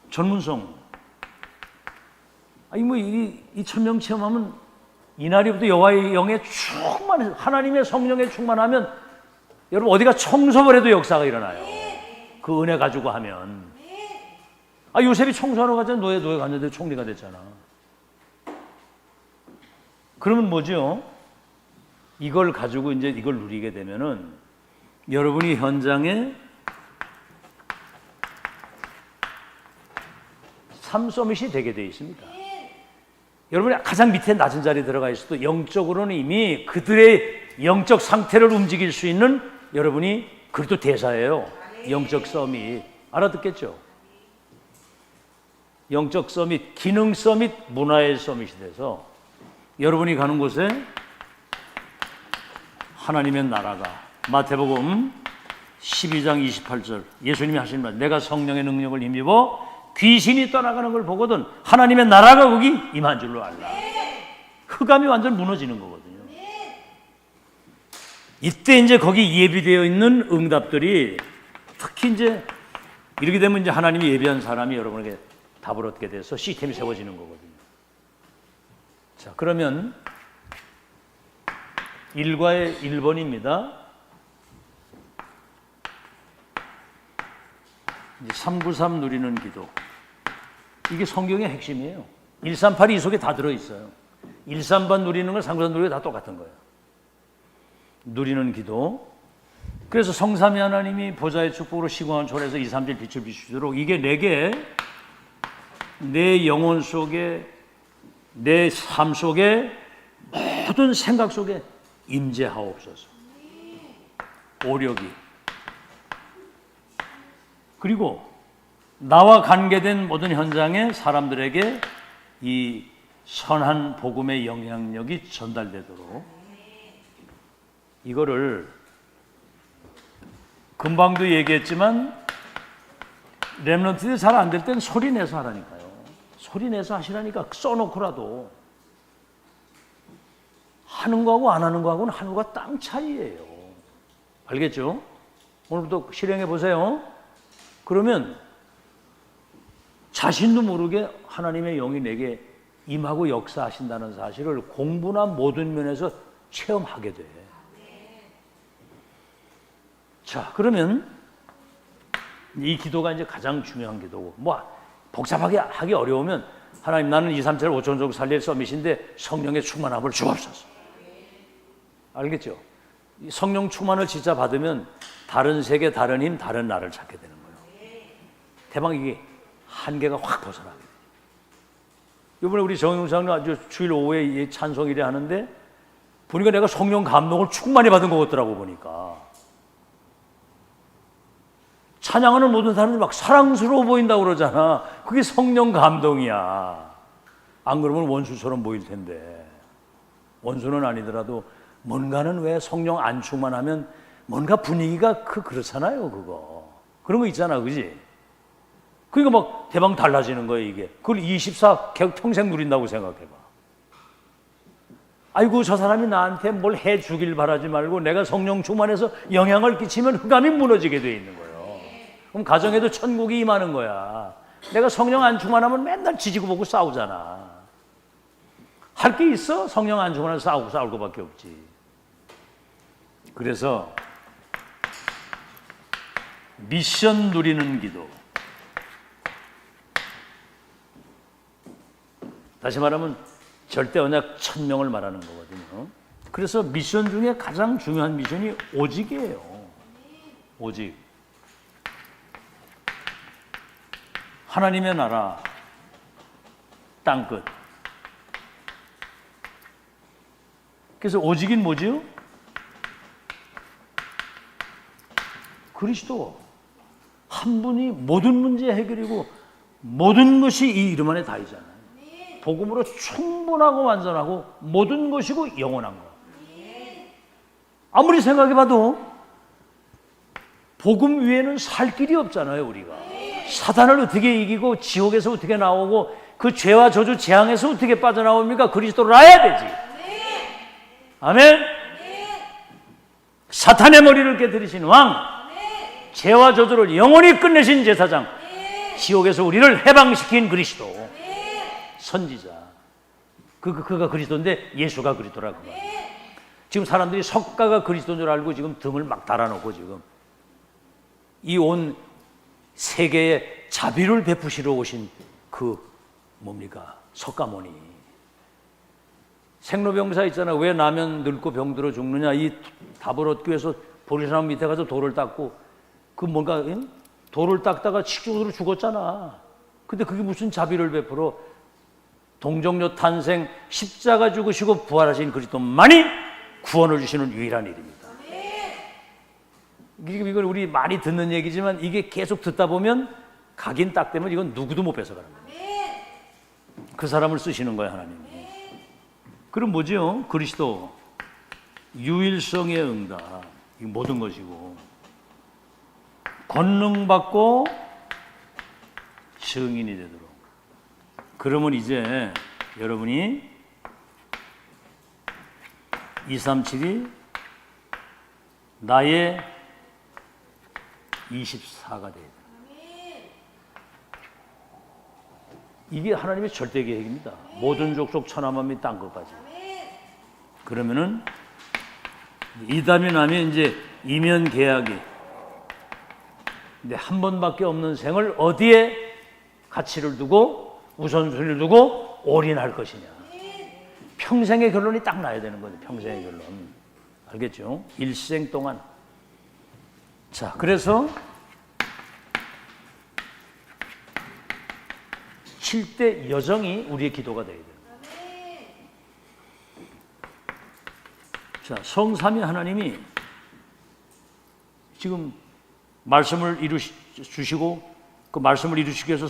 전문성. 아니 뭐 이 1000명 체험하면 이날이부터 여호와의 영에 충만해서 하나님의 성령에 충만하면 여러분 어디가 청소를 해도 역사가 일어나요. 그 은혜 가지고 하면. 아, 요셉이 청소하러 가자 노예 갔는데 총리가 됐잖아. 그러면 뭐죠? 이걸 가지고 이제 이걸 누리게 되면은 여러분이 현장에 삶 서밋이 되게 돼 있습니다. 여러분이 가장 밑에 낮은 자리에 들어가 있어도 영적으로는 이미 그들의 영적 상태를 움직일 수 있는 여러분이 그것도 대사예요. 영적 서밋. 알아듣겠죠? 영적 서밋, 기능 서밋, 문화의 서밋이 돼서 여러분이 가는 곳에 하나님의 나라가 마태복음 12장 28절 예수님이 하신 말 내가 성령의 능력을 힘입어 귀신이 떠나가는 걸 보거든 하나님의 나라가 거기 임한 줄로 알라. 흑암이 완전 무너지는 거거든요. 이때 이제 거기 예비되어 있는 응답들이 특히 이제 이렇게 되면 이제 하나님이 예비한 사람이 여러분에게 답을 얻게 돼서 시스템이 세워지는 거거든요. 자, 그러면 1과의 1번입니다. 이제 393 누리는 기도. 이게 성경의 핵심이에요. 138이 이 속에 다 들어있어요. 138 누리는 건 393 누리는 다 똑같은 거예요. 누리는 기도. 그래서 성삼위 하나님이 보좌의 축복으로 시공한 초래에서 2, 3질 빛을 비추도록 이게 내게 내 영혼 속에 내 삶 속에 모든 생각 속에 임재하옵소서. 오력이. 그리고 나와 관계된 모든 현장의 사람들에게 이 선한 복음의 영향력이 전달되도록 이거를 금방도 얘기했지만 렘넌트들이 잘 안 될 땐 소리 내서 하라니까요. 소리 내서 하시라니까 써놓고라도 하는 거하고 안 하는 거하고는 하늘과 땅 차이예요. 알겠죠? 오늘부터 실행해 보세요. 그러면 자신도 모르게 하나님의 영이 내게 임하고 역사하신다는 사실을 공부나 모든 면에서 체험하게 돼. 자, 그러면 이 기도가 이제 가장 중요한 기도고, 뭐 복잡하게 하기 어려우면 하나님, 나는 2, 3, 7, 5천 종 살릴 서밋인데 성령의 충만함을 주옵소서. 알겠죠? 성령 충만을 진짜 받으면 다른 세계, 다른 힘, 다른 나를 찾게 되는 거예요. 대박, 이게 한계가 확 벗어나게 돼요. 이번에 우리 정용상은 아주 주일 오후에 이 찬송일에 하는데 보니까 내가 성령 감동을 충만히 받은 것 같더라고. 보니까 찬양하는 모든 사람들이 막 사랑스러워 보인다고 그러잖아. 그게 성령 감동이야. 안 그러면 원수처럼 보일 텐데. 원수는 아니더라도 뭔가는, 왜 성령 안 충만하면 뭔가 분위기가 그렇잖아요. 그런 거 있잖아, 그지? 그러니까 막 대박 달라지는 거예요, 이게. 그걸 24 평생 누린다고 생각해봐. 아이고, 저 사람이 나한테 뭘 해주길 바라지 말고 내가 성령 충만해서 영향을 끼치면 흑암이 무너지게 돼 있는 거예요. 그럼 가정에도 천국이 임하는 거야. 내가 성령 안 충만하면 맨날 지지고 보고 싸우잖아. 할 게 있어? 성령 안 충만해서 싸울 것밖에 없지. 그래서 미션 누리는 기도. 다시 말하면 절대 언약 1000명을 말하는 거거든요. 그래서 미션 중에 가장 중요한 미션이 오직이에요. 오직. 하나님의 나라 땅끝. 그래서 오직인 뭐지요? 그리스도 한 분이 모든 문제 해결이고 모든 것이 이 이름 안에 다 있잖아요. 복음으로 충분하고 완전하고 모든 것이고 영원한 것. 아무리 생각해봐도 복음 위에는 살 길이 없잖아요. 우리가 사단을 어떻게 이기고 지옥에서 어떻게 나오고 그 죄와 저주 재앙에서 어떻게 빠져나옵니까? 그리스도를 알아야 되지. 아멘. 사탄의 머리를 깨뜨리신 왕, 죄와 저주를 영원히 끝내신 제사장, 지옥에서 우리를 해방시킨 그리스도, 선지자. 그가 그리스도인데 예수가 그리스도라고 말이에요. 지금 사람들이 석가가 그리스도인 줄 알고 지금 등을 막 달아놓고 지금 이 온 세계에 자비를 베푸시러 오신 뭡니까? 석가모니. 생로병사 있잖아. 왜 나면 늙고 병들어 죽느냐. 이 답을 얻기 위해서 보리사나무 밑에 가서 돌을 닦고 돌을 닦다가 식중으로 죽었잖아. 근데 그게 무슨 자비를 베풀어? 동정녀 탄생, 십자가 죽으시고 부활하신 그리스도만이 구원을 주시는 유일한 일입니다. 이건 우리 많이 듣는 얘기지만 이게 계속 듣다 보면 각인 딱 되면 이건 누구도 못 뺏어가는 거예요. 그 사람을 쓰시는 거예요, 하나님이. 그럼 뭐죠? 그리스도 유일성의 응답, 이 모든 것이고 권능받고 증인이 되도록. 그러면 이제 여러분이 237이 나의 24가 돼야 돼. 이게 하나님의 절대 계획입니다. 모든 족속 천하만 및 땅끝까지. 그러면은 이담이 나면 이제 이면 계약이. 근데 한 번밖에 없는 생을 어디에 가치를 두고 우선순위를 두고 올인할 것이냐. 평생의 결론이 딱 나야 되는 거죠. 평생의 결론. 알겠죠? 일생 동안. 자, 그래서 7대 여정이 우리의 기도가 되어야 돼요. 자, 성삼위 하나님이 지금 말씀을 주시고 그 말씀을 이루시기 위해서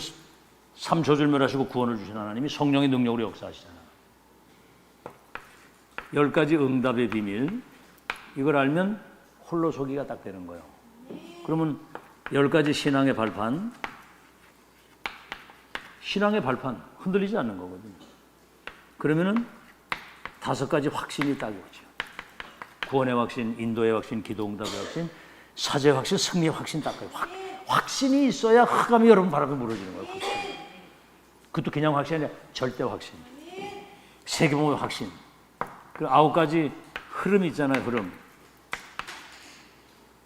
삼조절멸하시고 구원을 주신 하나님이 성령의 능력으로 역사하시잖아요. 10가지 응답의 비밀, 이걸 알면 홀로 서기가 딱 되는 거예요. 그러면 10가지 신앙의 발판, 신앙의 발판 흔들리지 않는 거거든요. 그러면은 5가지 확신이 딱 오죠. 구원의 확신, 인도의 확신, 기도 응답의 확신, 사죄의 확신, 승리의 확신 딱 가요. 확신이 있어야 흑암이 여러분 바람에 무너지는 거예요. 그것도 그냥 확신이 아니라 절대 확신. 세계복음의 확신. 그 9가지 흐름이 있잖아요. 흐름.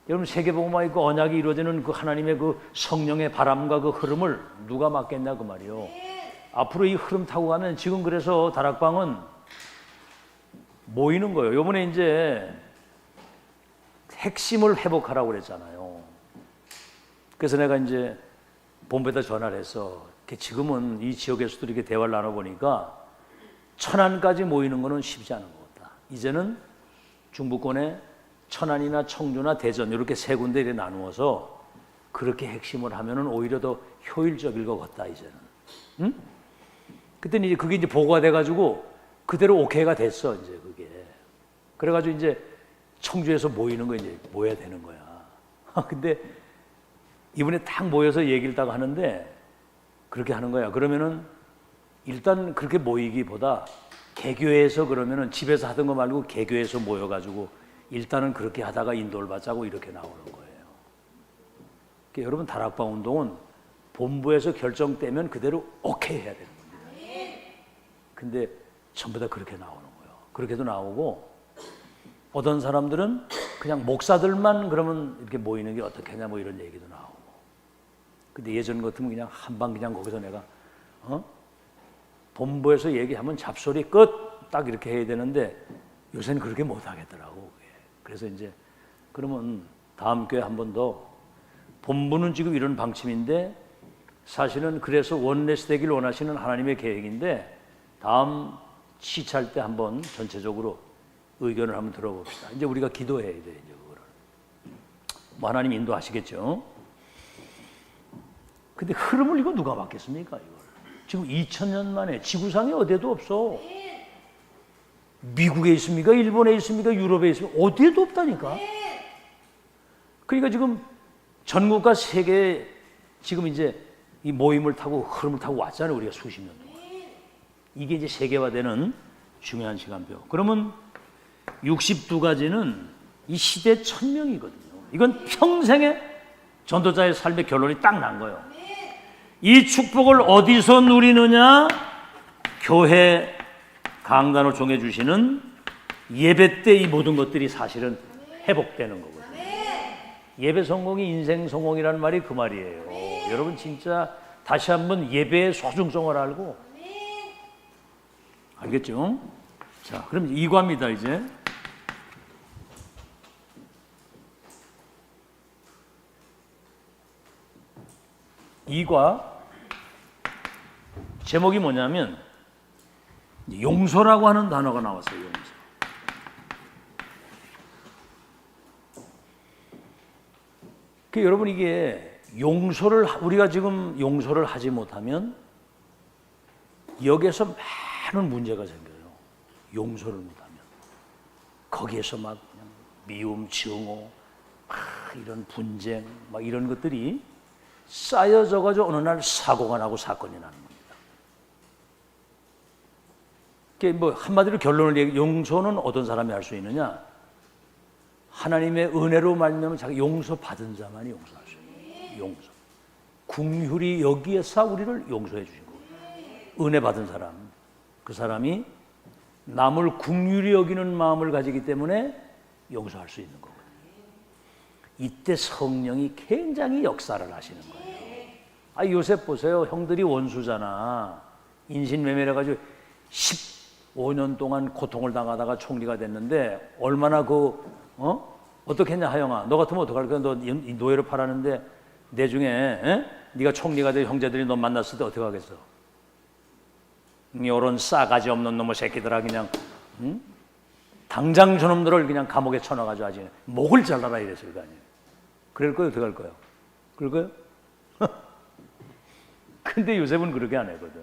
여러분 세계복음화 있고 언약이 이루어지는 그 하나님의 그 성령의 바람과 그 흐름을 누가 막겠냐 그 말이요. 앞으로 이 흐름 타고 가면 지금 그래서 다락방은 모이는 거예요. 요번에 이제 핵심을 회복하라고 그랬잖아요. 그래서 내가 이제 본부에다 전화를 해서 지금은 이 지역에서도 이렇게 대화를 나눠보니까 천안까지 모이는 거는 쉽지 않은 것 같다. 이제는 중부권에 천안이나 청주나 대전 이렇게 세 군데 이렇게 나누어서 그렇게 핵심을 하면은 오히려 더 효율적일 것 같다 이제는. 응? 그때는 이제 그게 이제 보고가 돼가지고 그대로 오케이가 됐어 이제 그게. 그래가지고 이제 청주에서 모이는 거 이제 모여야 되는 거야. 근데 이번에 딱 모여서 얘기를 딱 하는데 그렇게 하는 거야. 그러면은 일단 그렇게 모이기보다 개교에서 그러면은 집에서 하던 거 말고 개교에서 모여가지고 일단은 그렇게 하다가 인도를 받자고 이렇게 나오는 거예요. 그러니까 여러분 다락방 운동은 본부에서 결정되면 그대로 오케이 해야 되는 겁니다. 근데 전부 다 그렇게 나오는 거예요. 그렇게도 나오고 어떤 사람들은 그냥 목사들만 그러면 이렇게 모이는 게 어떻겠냐 뭐 이런 얘기도 나오고. 근데 예전 같으면 그냥 한방 그냥 거기서 내가 본부에서 얘기하면 잡소리 끝 딱 이렇게 해야 되는데 요새는 그렇게 못 하겠더라고. 그래서 이제 그러면 다음 교회 한 번 더 본부는 지금 이런 방침인데 사실은 그래서 원내스 되길 원하시는 하나님의 계획인데 다음 시찰 때 한번 전체적으로 의견을 한번 들어봅시다. 이제 우리가 기도해야 돼 이제 그거를. 뭐 하나님 인도하시겠죠. 근데 흐름을 이거 누가 막겠습니까 이걸? 지금 2000년 만에 지구상에 어디에도 없어. 미국에 있습니까? 일본에 있습니까? 유럽에 있습니까? 어디에도 없다니까. 그러니까 지금 전국과 세계 지금 이제 이 모임을 타고 흐름을 타고 왔잖아요. 우리가 수십 년 동안. 이게 이제 세계화되는 중요한 시간표. 그러면 62가지는 이 시대 천명이거든요. 이건 평생의 전도자의 삶의 결론이 딱 난 거예요. 이 축복을 어디서 누리느냐? 교회 강단을 정해 주시는 예배 때 이 모든 것들이 사실은 회복되는 거거든요. 예배 성공이 인생 성공이라는 말이 그 말이에요. 여러분 진짜 다시 한번 예배의 소중성을 알고 알겠죠? 자, 그럼 2과입니다 이제. 이과 제목이 뭐냐면 용서라고 하는 단어가 나왔어요. 용서. 여러분 이게 용서를 우리가 지금 용서를 하지 못하면 여기에서 많은 문제가 생겨요. 용서를 못하면 거기에서 막 그냥 미움, 증오, 이런 분쟁, 막 이런 것들이 쌓여져가지고 어느 날 사고가 나고 사건이 나는 겁니다. 뭐 한마디로 결론을 얘기, 용서는 어떤 사람이 할 수 있느냐? 하나님의 은혜로 말미암아 자기 용서받은 자만이 용서할 수 있어요. 용서. 긍휼히 여기에서 우리를 용서해 주신 거예요. 은혜 받은 사람. 그 사람이 남을 긍휼히 여기는 마음을 가지기 때문에 용서할 수 있는 거거든요. 이때 성령이 굉장히 역사를 하시는 거예요. 아, 요셉 보세요. 형들이 원수잖아. 인신매매를 해가지고 15년 동안 고통을 당하다가 총리가 됐는데 얼마나 어떻게 했냐 하영아. 너 같으면 어떡할 거야. 너 노예로 팔았는데 내 중에 네가 총리가 된 형제들이 너 만났을 때 어떻게 하겠어? 이런 싸가지 없는 놈의 새끼들아 그냥 당장 저놈들을 그냥 감옥에 쳐넣어가지고 아주 목을 잘라라 이랬을 거 아니에요. 그럴 거예요? 어떻게 할 거예요? 그럴 거예요? 근데 요셉은 그렇게 안 했거든.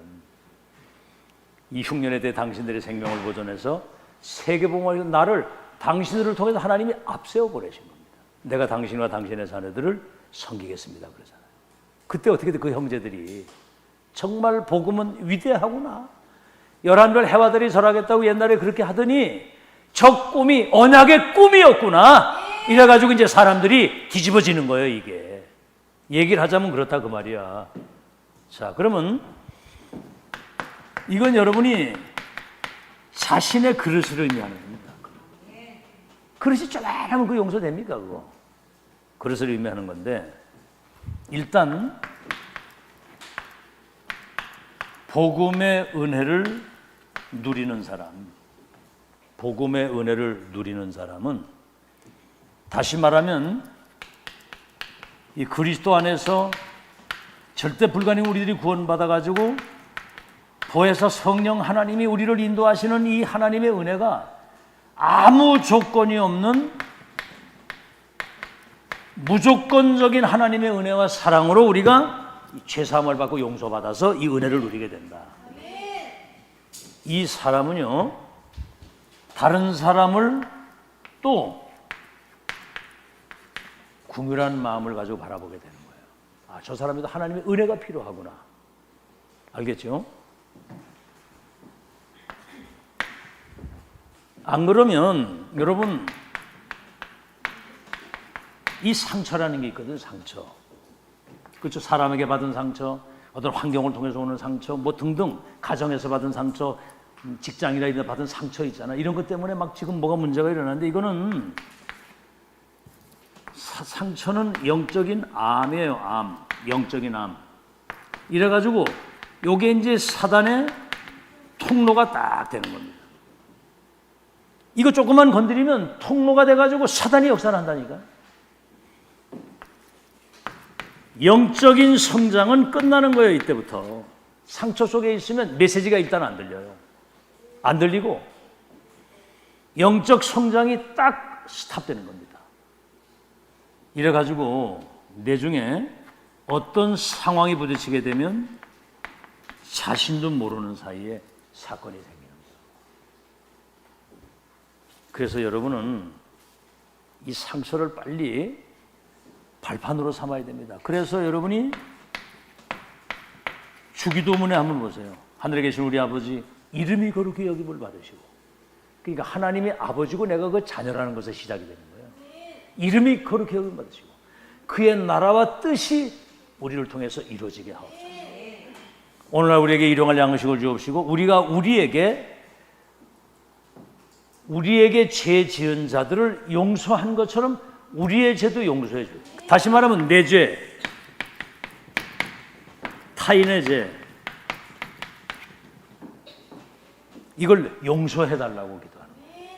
이 흉년에 대해 당신들의 생명을 보존해서 세계복음을 나를 당신들을 통해서 하나님이 앞세워 보내신 겁니다. 내가 당신과 당신의 자녀들을 섬기겠습니다 그러잖아요. 그때 어떻게 그 형제들이 정말 복음은 위대하구나. 11별 해와들이 절하겠다고 옛날에 그렇게 하더니 저 꿈이 언약의 꿈이었구나. 이래가지고 이제 사람들이 뒤집어지는 거예요 이게. 얘기를 하자면 그렇다 그 말이야. 자, 그러면 이건 여러분이 자신의 그릇을 의미하는 겁니다. 그릇이 쪼만하면 그 용서됩니까 그거? 그릇을 의미하는 건데, 일단 복음의 은혜를 누리는 사람, 복음의 은혜를 누리는 사람은, 다시 말하면 이 그리스도 안에서 절대 불가능 우리들이 구원받아가지고 보혜사 성령 하나님이 우리를 인도하시는 이 하나님의 은혜가 아무 조건이 없는 무조건적인 하나님의 은혜와 사랑으로 우리가 죄사함을 받고 용서받아서 이 은혜를 누리게 된다. 이 사람은요, 다른 사람을 또 궁휼한 마음을 가지고 바라보게 되는 거예요. 아, 저 사람에도 하나님의 은혜가 필요하구나. 알겠죠? 안 그러면 여러분, 이 상처라는 게 있거든. 상처. 그렇죠? 사람에게 받은 상처, 어떤 환경을 통해서 오는 상처, 뭐 등등, 가정에서 받은 상처, 직장이나 이런 데 받은 상처 있잖아. 이런 것 때문에 막 지금 뭐가 문제가 일어나는데, 이거는 상처는 영적인 암이에요. 암, 영적인 암. 이래가지고 요게 이제 사단의 통로가 딱 되는 겁니다. 이거 조금만 건드리면 통로가 돼가지고 사단이 역사를 한다니까. 영적인 성장은 끝나는 거예요. 이때부터. 상처 속에 있으면 메시지가 일단 안 들려요. 안 들리고 영적 성장이 딱 스탑되는 겁니다. 이래가지고 내중에 어떤 상황이 부딪히게 되면 자신도 모르는 사이에 사건이 생깁니다. 그래서 여러분은 이 상처를 빨리 발판으로 삼아야 됩니다. 그래서 여러분이 주기도문에 한번 보세요. 하늘에 계신 우리 아버지, 이름이 거룩히 여김을 받으시고. 그러니까 하나님이 아버지고 내가 그 자녀라는 것에 시작이 되는 거예요. 이름이 거룩히 여김을 받으시고 그의 나라와 뜻이 우리를 통해서 이루어지게 하옵소서. 오늘날 우리에게 일용할 양식을 주옵시고 우리가 우리에게 죄 지은 자들을 용서한 것처럼 우리의 죄도 용서해 줘요. 다시 말하면 내 죄, 타인의 죄, 이걸 용서해 달라고 기도하는 거예요.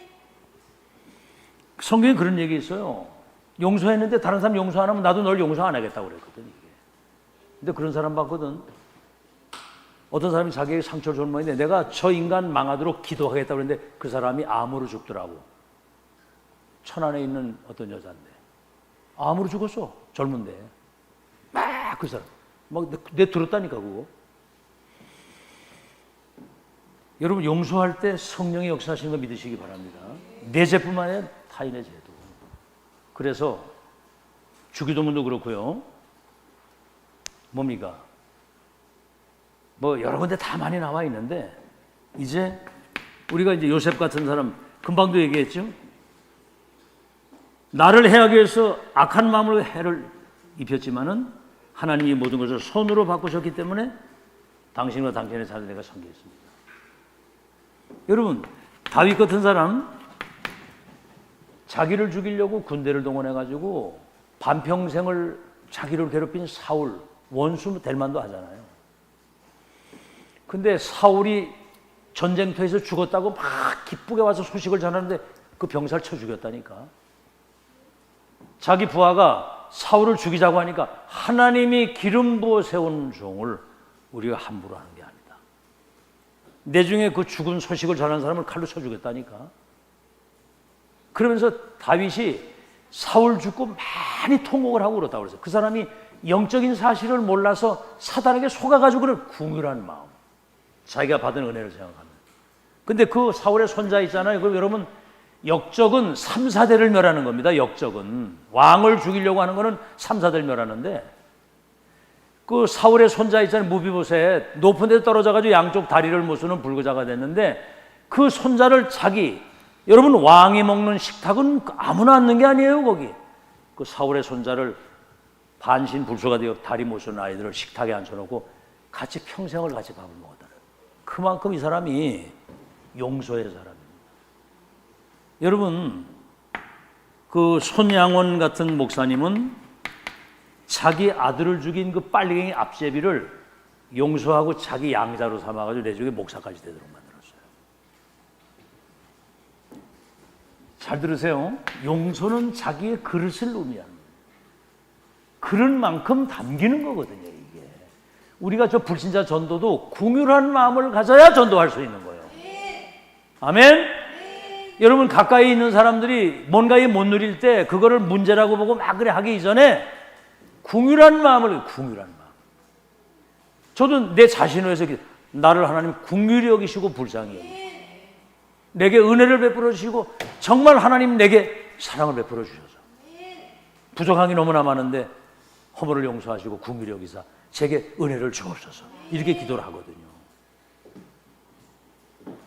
성경에 그런 얘기 있어요. 용서했는데 다른 사람 용서 안 하면 나도 널 용서 안 하겠다고 그랬거든. 이게. 근데 그런 사람 봤거든. 어떤 사람이 자기에게 상처를 준 모양인데 내가 저 인간 망하도록 기도하겠다고 그랬는데 그 사람이 암으로 죽더라고. 천안에 있는 어떤 여자인데 암으로 죽었어. 젊은데 막 그 사람 막 내 들었다니까 그거. 여러분 용서할 때 성령의 역사하시는 거 믿으시기 바랍니다. 내 죄뿐만 아니라 타인의 죄도. 그래서 주기도문도 그렇고요. 뭡니까? 뭐 여러 군데 다 많이 나와 있는데 이제 우리가 이제 요셉 같은 사람 금방도 얘기했죠. 나를 해하기 위해서 악한 마음으로 해를 입혔지만은 하나님이 모든 것을 손으로 바꾸셨기 때문에 당신과 당신의 자녀를 내가 섬기겠습니다. 여러분 다윗 같은 사람 자기를 죽이려고 군대를 동원해가지고 반평생을 자기를 괴롭힌 사울 원수 될 만도 하잖아요. 근데 사울이 전쟁터에서 죽었다고 막 기쁘게 와서 소식을 전하는데 그 병사를 쳐 죽였다니까. 자기 부하가 사울을 죽이자고 하니까 하나님이 기름 부어 세운 종을 우리가 함부로 하는 게 아니다. 내 중에 그 죽은 소식을 전하는 사람을 칼로 쳐 죽였다니까. 그러면서 다윗이 사울 죽고 많이 통곡을 하고 그렇다고 그랬어요. 그 사람이 영적인 사실을 몰라서 사단에게 속아가지고 그런 궁휼한 마음. 자기가 받은 은혜를 생각하는. 근데 그 사울의 손자 있잖아요. 그럼 여러분 역적은 3, 4대를 멸하는 겁니다. 역적은 왕을 죽이려고 하는 거는 3, 4대를 멸하는데 그 사울의 손자 있잖아요. 무비보셋 높은 데 떨어져가지고 양쪽 다리를 못 쓰는 불구자가 됐는데 그 손자를 여러분 왕이 먹는 식탁은 아무나 앉는 게 아니에요. 거기 그 사울의 손자를 반신불수가 되어 다리 못 쓰는 아이들을 식탁에 앉혀놓고 같이 평생을 같이 밥을 먹었다는, 그만큼 이 사람이 용서의 사람입니다. 여러분, 그 손양원 같은 목사님은 자기 아들을 죽인 그 빨갱이 앞제비를 용서하고 자기 양자로 삼아가지고 내중에 목사까지 되도록 만들었어요. 잘 들으세요. 용서는 자기의 그릇을 의미합니다. 그릇 만큼 담기는 거거든요, 이게. 우리가 저 불신자 전도도 궁휼한 마음을 가져야 전도할 수 있는 거예요. 아멘? 여러분, 가까이 있는 사람들이 뭔가에 못 누릴 때 그거를 문제라고 보고 막 그래 하기 이전에 궁휼한 마음을, 궁휼한 마음. 저도 내 자신을 위해서 나를 하나님 궁휼히 여기시고 불쌍히 여기시고 내게 은혜를 베풀어 주시고 정말 하나님 내게 사랑을 베풀어 주셔서 부족한 게 너무나 많은데 허물을 용서하시고 궁휼히 여기사 제게 은혜를 주옵소서, 이렇게 기도를 하거든요.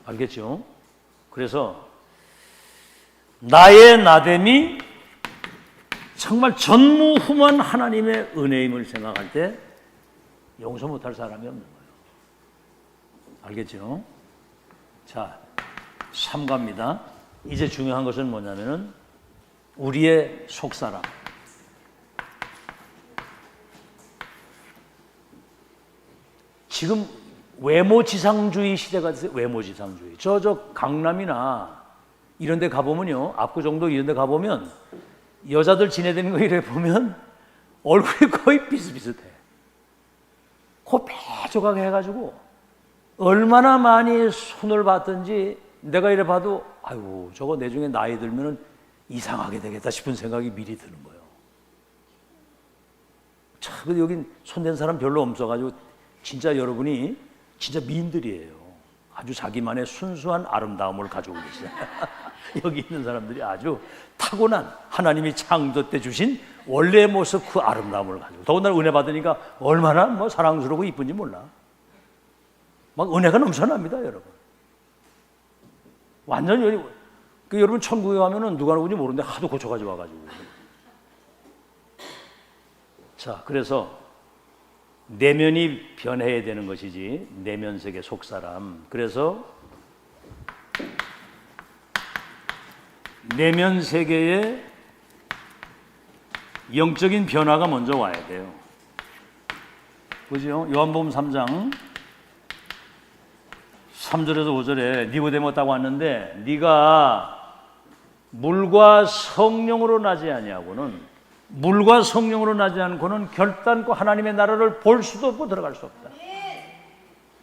알겠죠? 그래서 나의 나됨이 정말 전무후무한 하나님의 은혜임을 생각할 때 용서 못할 사람이 없는 거예요. 알겠죠? 자, 3가입니다. 이제 중요한 것은 뭐냐면은 우리의 속사람. 지금 외모지상주의 시대가 됐어요. 외모지상주의. 저 강남이나 이런 데 가보면요, 압구정도 이런 데 가보면 여자들 지내다니는 거 이래 보면 얼굴이 거의 비슷비슷해. 코 빼조각 해가지고 얼마나 많이 손을 봤든지 내가 이래 봐도 아이고 저거 내중에 나이 들면은 이상하게 되겠다 싶은 생각이 미리 드는 거예요. 참, 여긴 손댄 사람 별로 없어가지고 진짜 여러분이 진짜 미인들이에요. 아주 자기만의 순수한 아름다움을 가지고 계시잖아요. 여기 있는 사람들이 아주 타고난 하나님이 창조 때 주신 원래의 모습, 그 아름다움을 가지고, 더군다나 은혜 받으니까 얼마나 뭐 사랑스러우고 이쁜지 몰라. 막 은혜가 넘쳐납니다, 여러분. 완전히 여러분 천국에 가면은 누가 누군지 모르는데 하도 고쳐가지고 와가지고. 자, 그래서 내면이 변해야 되는 것이지, 내면 세계 속사람. 그래서 내면 세계에 영적인 변화가 먼저 와야 돼요. 그죠? 요한복음 3장 3절에서 5절에 니고데모 딱 왔는데 네가 물과 성령으로 나지 아니하고는, 물과 성령으로 나지 않고는 결단코 하나님의 나라를 볼 수도 없고 들어갈 수 없다.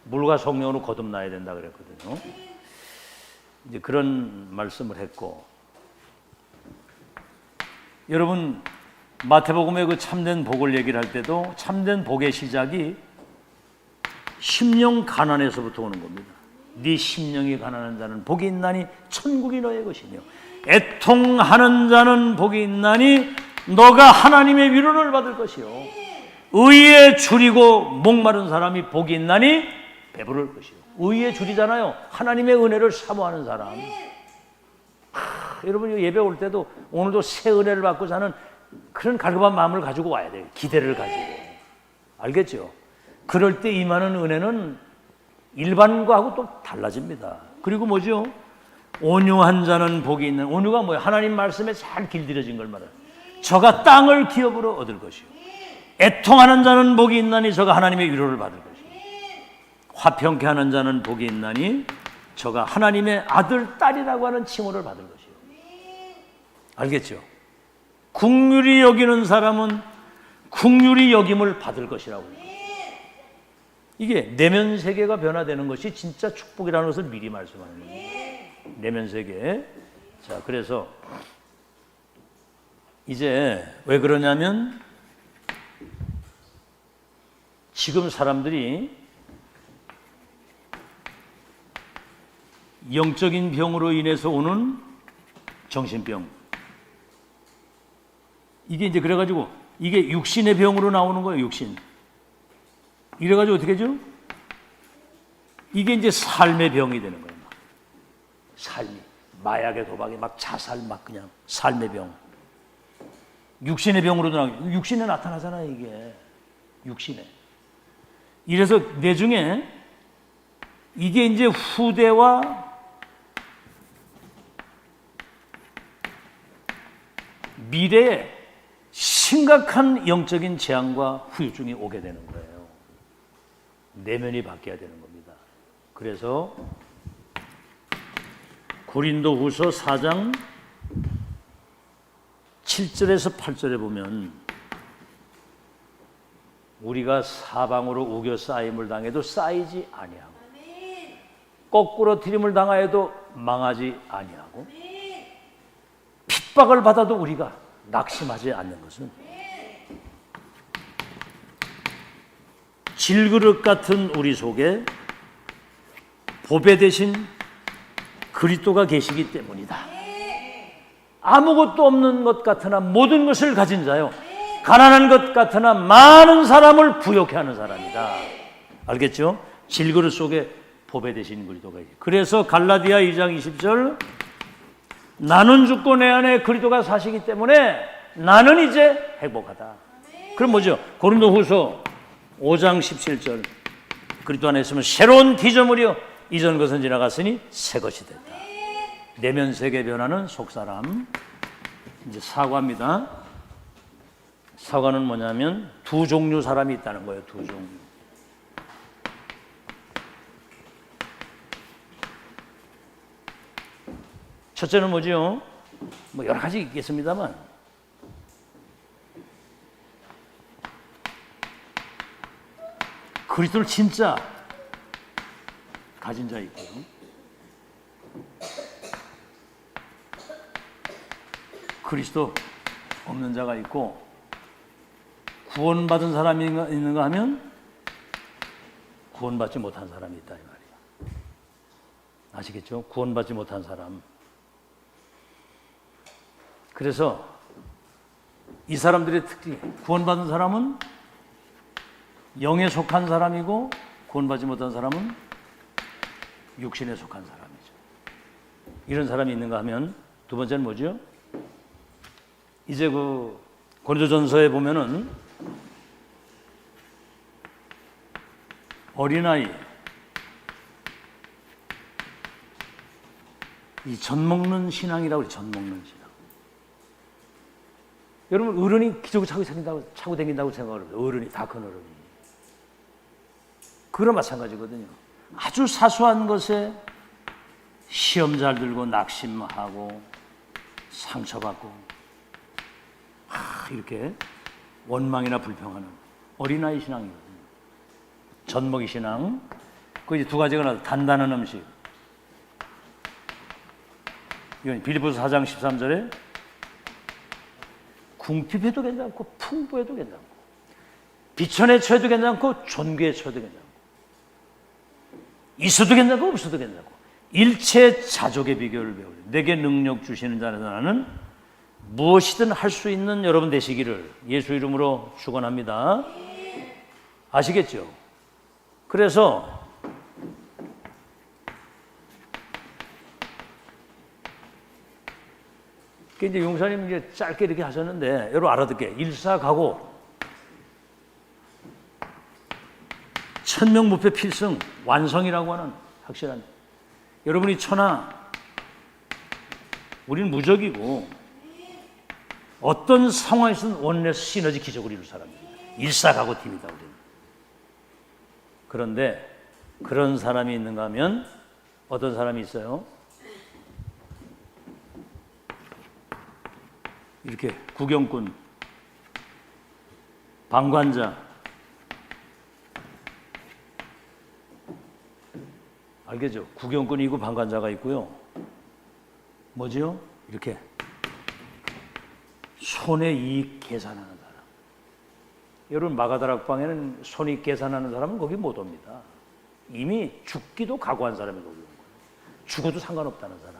물과 성령으로 거듭나야 된다 그랬거든요. 이제 그런 말씀을 했고, 여러분 마태복음의 그 참된 복을 얘기를 할 때도 참된 복의 시작이 심령 가난에서부터 오는 겁니다. 네 심령이 가난한 자는 복이 있나니 천국이 너의 것이며 애통하는 자는 복이 있나니 너가 하나님의 위로를 받을 것이요 의에 줄이고 목마른 사람이 복이 있나니 배부를 것이요. 의에 줄이잖아요. 하나님의 은혜를 사모하는 사람. 여러분 예배 올 때도 오늘도 새 은혜를 받고 자는 그런 갈급한 마음을 가지고 와야 돼요. 기대를 가지고. 알겠죠? 그럴 때 임하는 은혜는 일반과하고 또 달라집니다. 그리고 뭐죠? 온유한 자는 복이 있는, 온유가 뭐예요? 하나님 말씀에 잘 길들여진 걸 말해요. 저가 땅을 기업으로 얻을 것이요 애통하는 자는 복이 있나니 저가 하나님의 위로를 받을 것이요 화평케 하는 자는 복이 있나니 저가 하나님의 아들, 딸이라고 하는 칭호를 받을 것이요. 알겠죠? 긍휼히 여기는 사람은 긍휼히 여김을 받을 것이라고. 이게 내면 세계가 변화되는 것이 진짜 축복이라는 것을 미리 말씀하는 거예요. 내면 세계. 자, 그래서 이제 왜 그러냐면 지금 사람들이 영적인 병으로 인해서 오는 정신병, 이게 이제 그래가지고 이게 육신의 병으로 나오는 거예요. 육신. 이래가지고 어떻게 하죠? 이게 이제 삶의 병이 되는 거예요. 막. 삶이 마약의 도박에 막 자살, 막 그냥 삶의 병. 육신의 병으로도 육신에 나타나잖아요, 이게. 육신에. 이래서 내중에 이게 이제 후대와 미래에 심각한 영적인 재앙과 후유증이 오게 되는 거예요. 내면이 바뀌어야 되는 겁니다. 그래서 고린도후서 4장 7절에서 8절에 보면 우리가 사방으로 우겨 쌓임을 당해도 쌓이지 아니하고 거꾸로 들임을 당하여도 망하지 아니하고 핍박을 받아도 우리가 낙심하지 않는 것은 질그릇 같은 우리 속에 보배 대신 그리스도가 계시기 때문이다. 아무것도 없는 것 같으나 모든 것을 가진 자요, 가난한 것 같으나 많은 사람을 부욕해 하는 사람이다. 알겠죠? 질그릇 속에 보배 대신 그리스도가 있어요. 그래서 갈라디아 2장 20절 나는 죽고 내 안에 그리스도가 사시기 때문에 나는 이제 행복하다. 그럼 뭐죠? 고린도후서 5장 17절 그리스도 안에 있으면 새로운 피조물이요 이전 것은 지나갔으니 새 것이 됐다. 내면 세계 변화는 속사람. 이제 사과입니다. 사과는 뭐냐면 두 종류 사람이 있다는 거예요. 두 종류. 첫째는 뭐죠? 뭐 여러 가지 있겠습니다만 그리스도를 진짜 가진 자 있고요. 그리스도 없는 자가 있고 구원받은 사람이 있는가 하면 구원받지 못한 사람이 있다 이 말이에요. 아시겠죠? 구원받지 못한 사람. 그래서 이 사람들의 특징, 구원받은 사람은 영에 속한 사람이고 구원받지 못한 사람은 육신에 속한 사람이죠. 이런 사람이 있는가 하면 두 번째는 뭐죠? 이제 그 고린도전서에 보면은 어린아이, 이 젖먹는 신앙이라고 그래요. 젖먹는 신앙. 여러분 어른이 기저귀 차고 다닌다고 생각을 해요. 어른이 다 큰 어른이. 그거랑 마찬가지거든요. 아주 사소한 것에 시험 잘 들고 낙심하고 상처받고 이렇게 원망이나 불평하는 어린아이 신앙이거든요. 젖먹이 신앙. 그 이제 두 가지가 나와요. 단단한 음식. 이건 빌립보서 4장 13절에 궁핍해도 괜찮고 풍부해도 괜찮고 비천에 처해도 괜찮고 존귀에 처해도 괜찮고 있어도 괜찮고 없어도 괜찮고 일체 자족의 비결을 배우려 내게 능력 주시는 자라서 나는 무엇이든 할 수 있는 여러분 되시기를 예수 이름으로 축원합니다. 아시겠죠? 그래서 이제 용사님 이제 짧게 이렇게 하셨는데 여러분 알아듣게 일사가고 천명무패 필승 완성이라고 하는 확실한 여러분이 천하 우리는 무적이고 어떤 상황에서는 원내스 시너지 기적을 이룰 사람입니다. 일사가고 팀이다 우리는. 그런데 그런 사람이 있는가 하면 어떤 사람이 있어요? 이렇게 구경꾼, 방관자, 알겠죠? 구경꾼이고 방관자가 있고요. 뭐지요? 이렇게 손의 이익 계산하는 사람. 여러분 마가다락방에는 손익 계산하는 사람은 거기 못 옵니다. 이미 죽기도 각오한 사람이 거기 온 거예요. 죽어도 상관없다는 사람.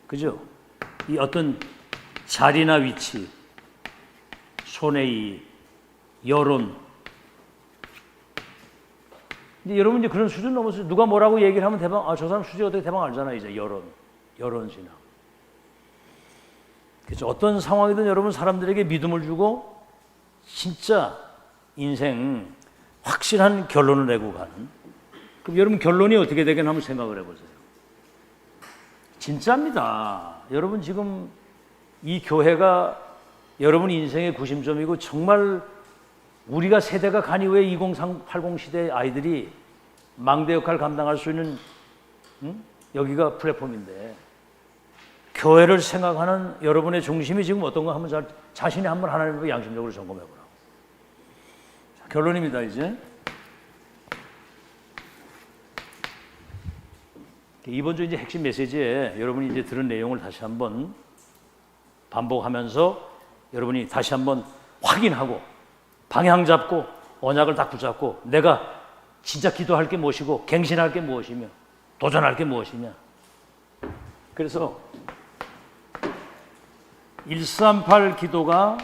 그죠? 이 어떤 자리나 위치, 손의 이익, 여론. 근데 여러분 이제 그런 수준 넘어서 누가 뭐라고 얘기를 하면 대방, 아, 저 사람 수지 어떻게 대방 알잖아요. 이제 여론 신앙. 그렇죠. 어떤 상황이든 여러분 사람들에게 믿음을 주고 진짜 인생 확실한 결론을 내고 가는. 그럼 여러분 결론이 어떻게 되겠나 한번 생각을 해보세요. 진짜입니다. 여러분 지금 이 교회가 여러분 인생의 구심점이고 정말 우리가 세대가 간 이후에 2080 시대 아이들이 망대 역할을 감당할 수 있는 여기가 플랫폼인데 교회를 생각하는 여러분의 중심이 지금 어떤가 한번 자신이 한번 하나님을 양심적으로 점검해 보라고. 결론입니다. 이제 이번 주 이제 핵심 메시지에 여러분이 이제 들은 내용을 다시 한번 반복하면서 여러분이 다시 한번 확인하고 방향 잡고 언약을 딱 붙잡고 내가 진짜 기도할 게 무엇이고 갱신할 게 무엇이며 도전할 게 무엇이냐. 그래서 138 기도가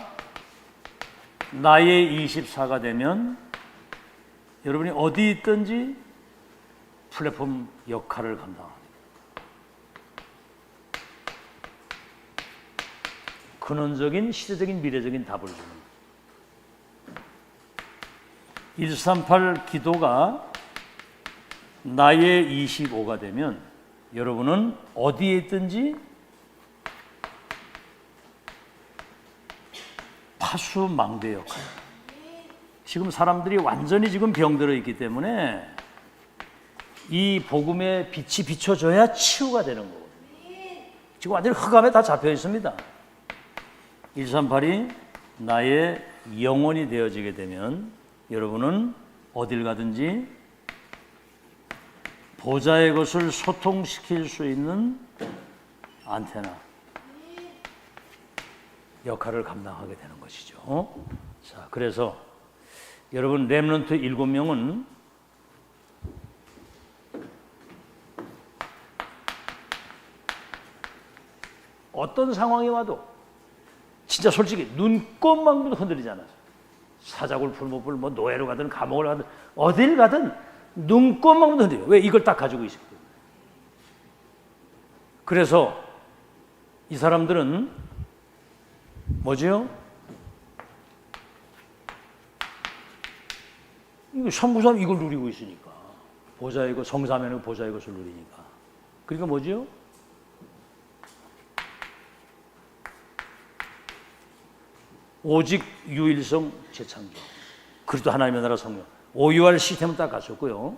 나의 24가 되면 여러분이 어디 있든지 플랫폼 역할을 감당합니다. 근원적인 시대적인 미래적인 답을 줍니다. 138 기도가 나의 25가 되면 여러분은 어디에 있든지 파수망대 역할. 지금 사람들이 완전히 지금 병들어 있기 때문에 이 복음의 빛이 비춰져야 치유가 되는 거거든요. 지금 완전히 흑암에 다 잡혀 있습니다. 138이 나의 영혼이 되어지게 되면 여러분은 어딜 가든지 보좌의 것을 소통시킬 수 있는 안테나 역할을 감당하게 되는 것이죠. 자, 그래서 여러분 렘넌트 7명은 어떤 상황이 와도 진짜 솔직히 눈꼽만큼도 흔들리지 않아요. 사자굴 풀무불 뭐 노예로 가든 감옥을 가든 어딜 가든 눈꼽만큼도 흔들려요. 왜? 이걸 딱 가지고 있어요. 그래서 이 사람들은 뭐지요? 이거 선구삼 이걸 누리고 있으니까 보좌의 것 성사면은 보좌의 것을 누리니까. 그러니까 뭐지요? 오직 유일성 재창조. 그리스도 하나님의 나라 성령. 오유할 시스템은 딱 갖췄고요.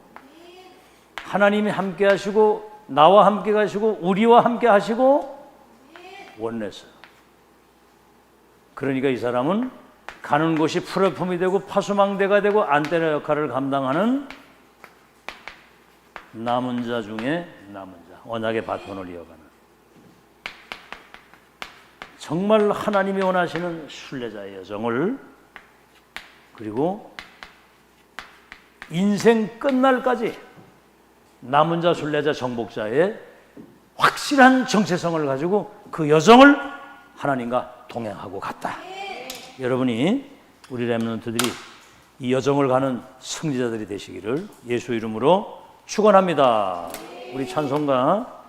하나님이 함께 하시고 나와 함께 가시고 우리와 함께 하시고 원내서. 그러니까 이 사람은 가는 곳이 플랫폼이 되고 파수망대가 되고 안테나 역할을 감당하는 남은 자 중에 남은 자. 언약의 바톤을 이어가는. 정말 하나님이 원하시는 순례자의 여정을 그리고 인생 끝날까지 남은 자 순례자 정복자의 확실한 정체성을 가지고 그 여정을 하나님과 동행하고 갔다. 여러분이 우리 렘넌트들이 이 여정을 가는 승리자들이 되시기를 예수 이름으로 축원합니다. 우리 찬송가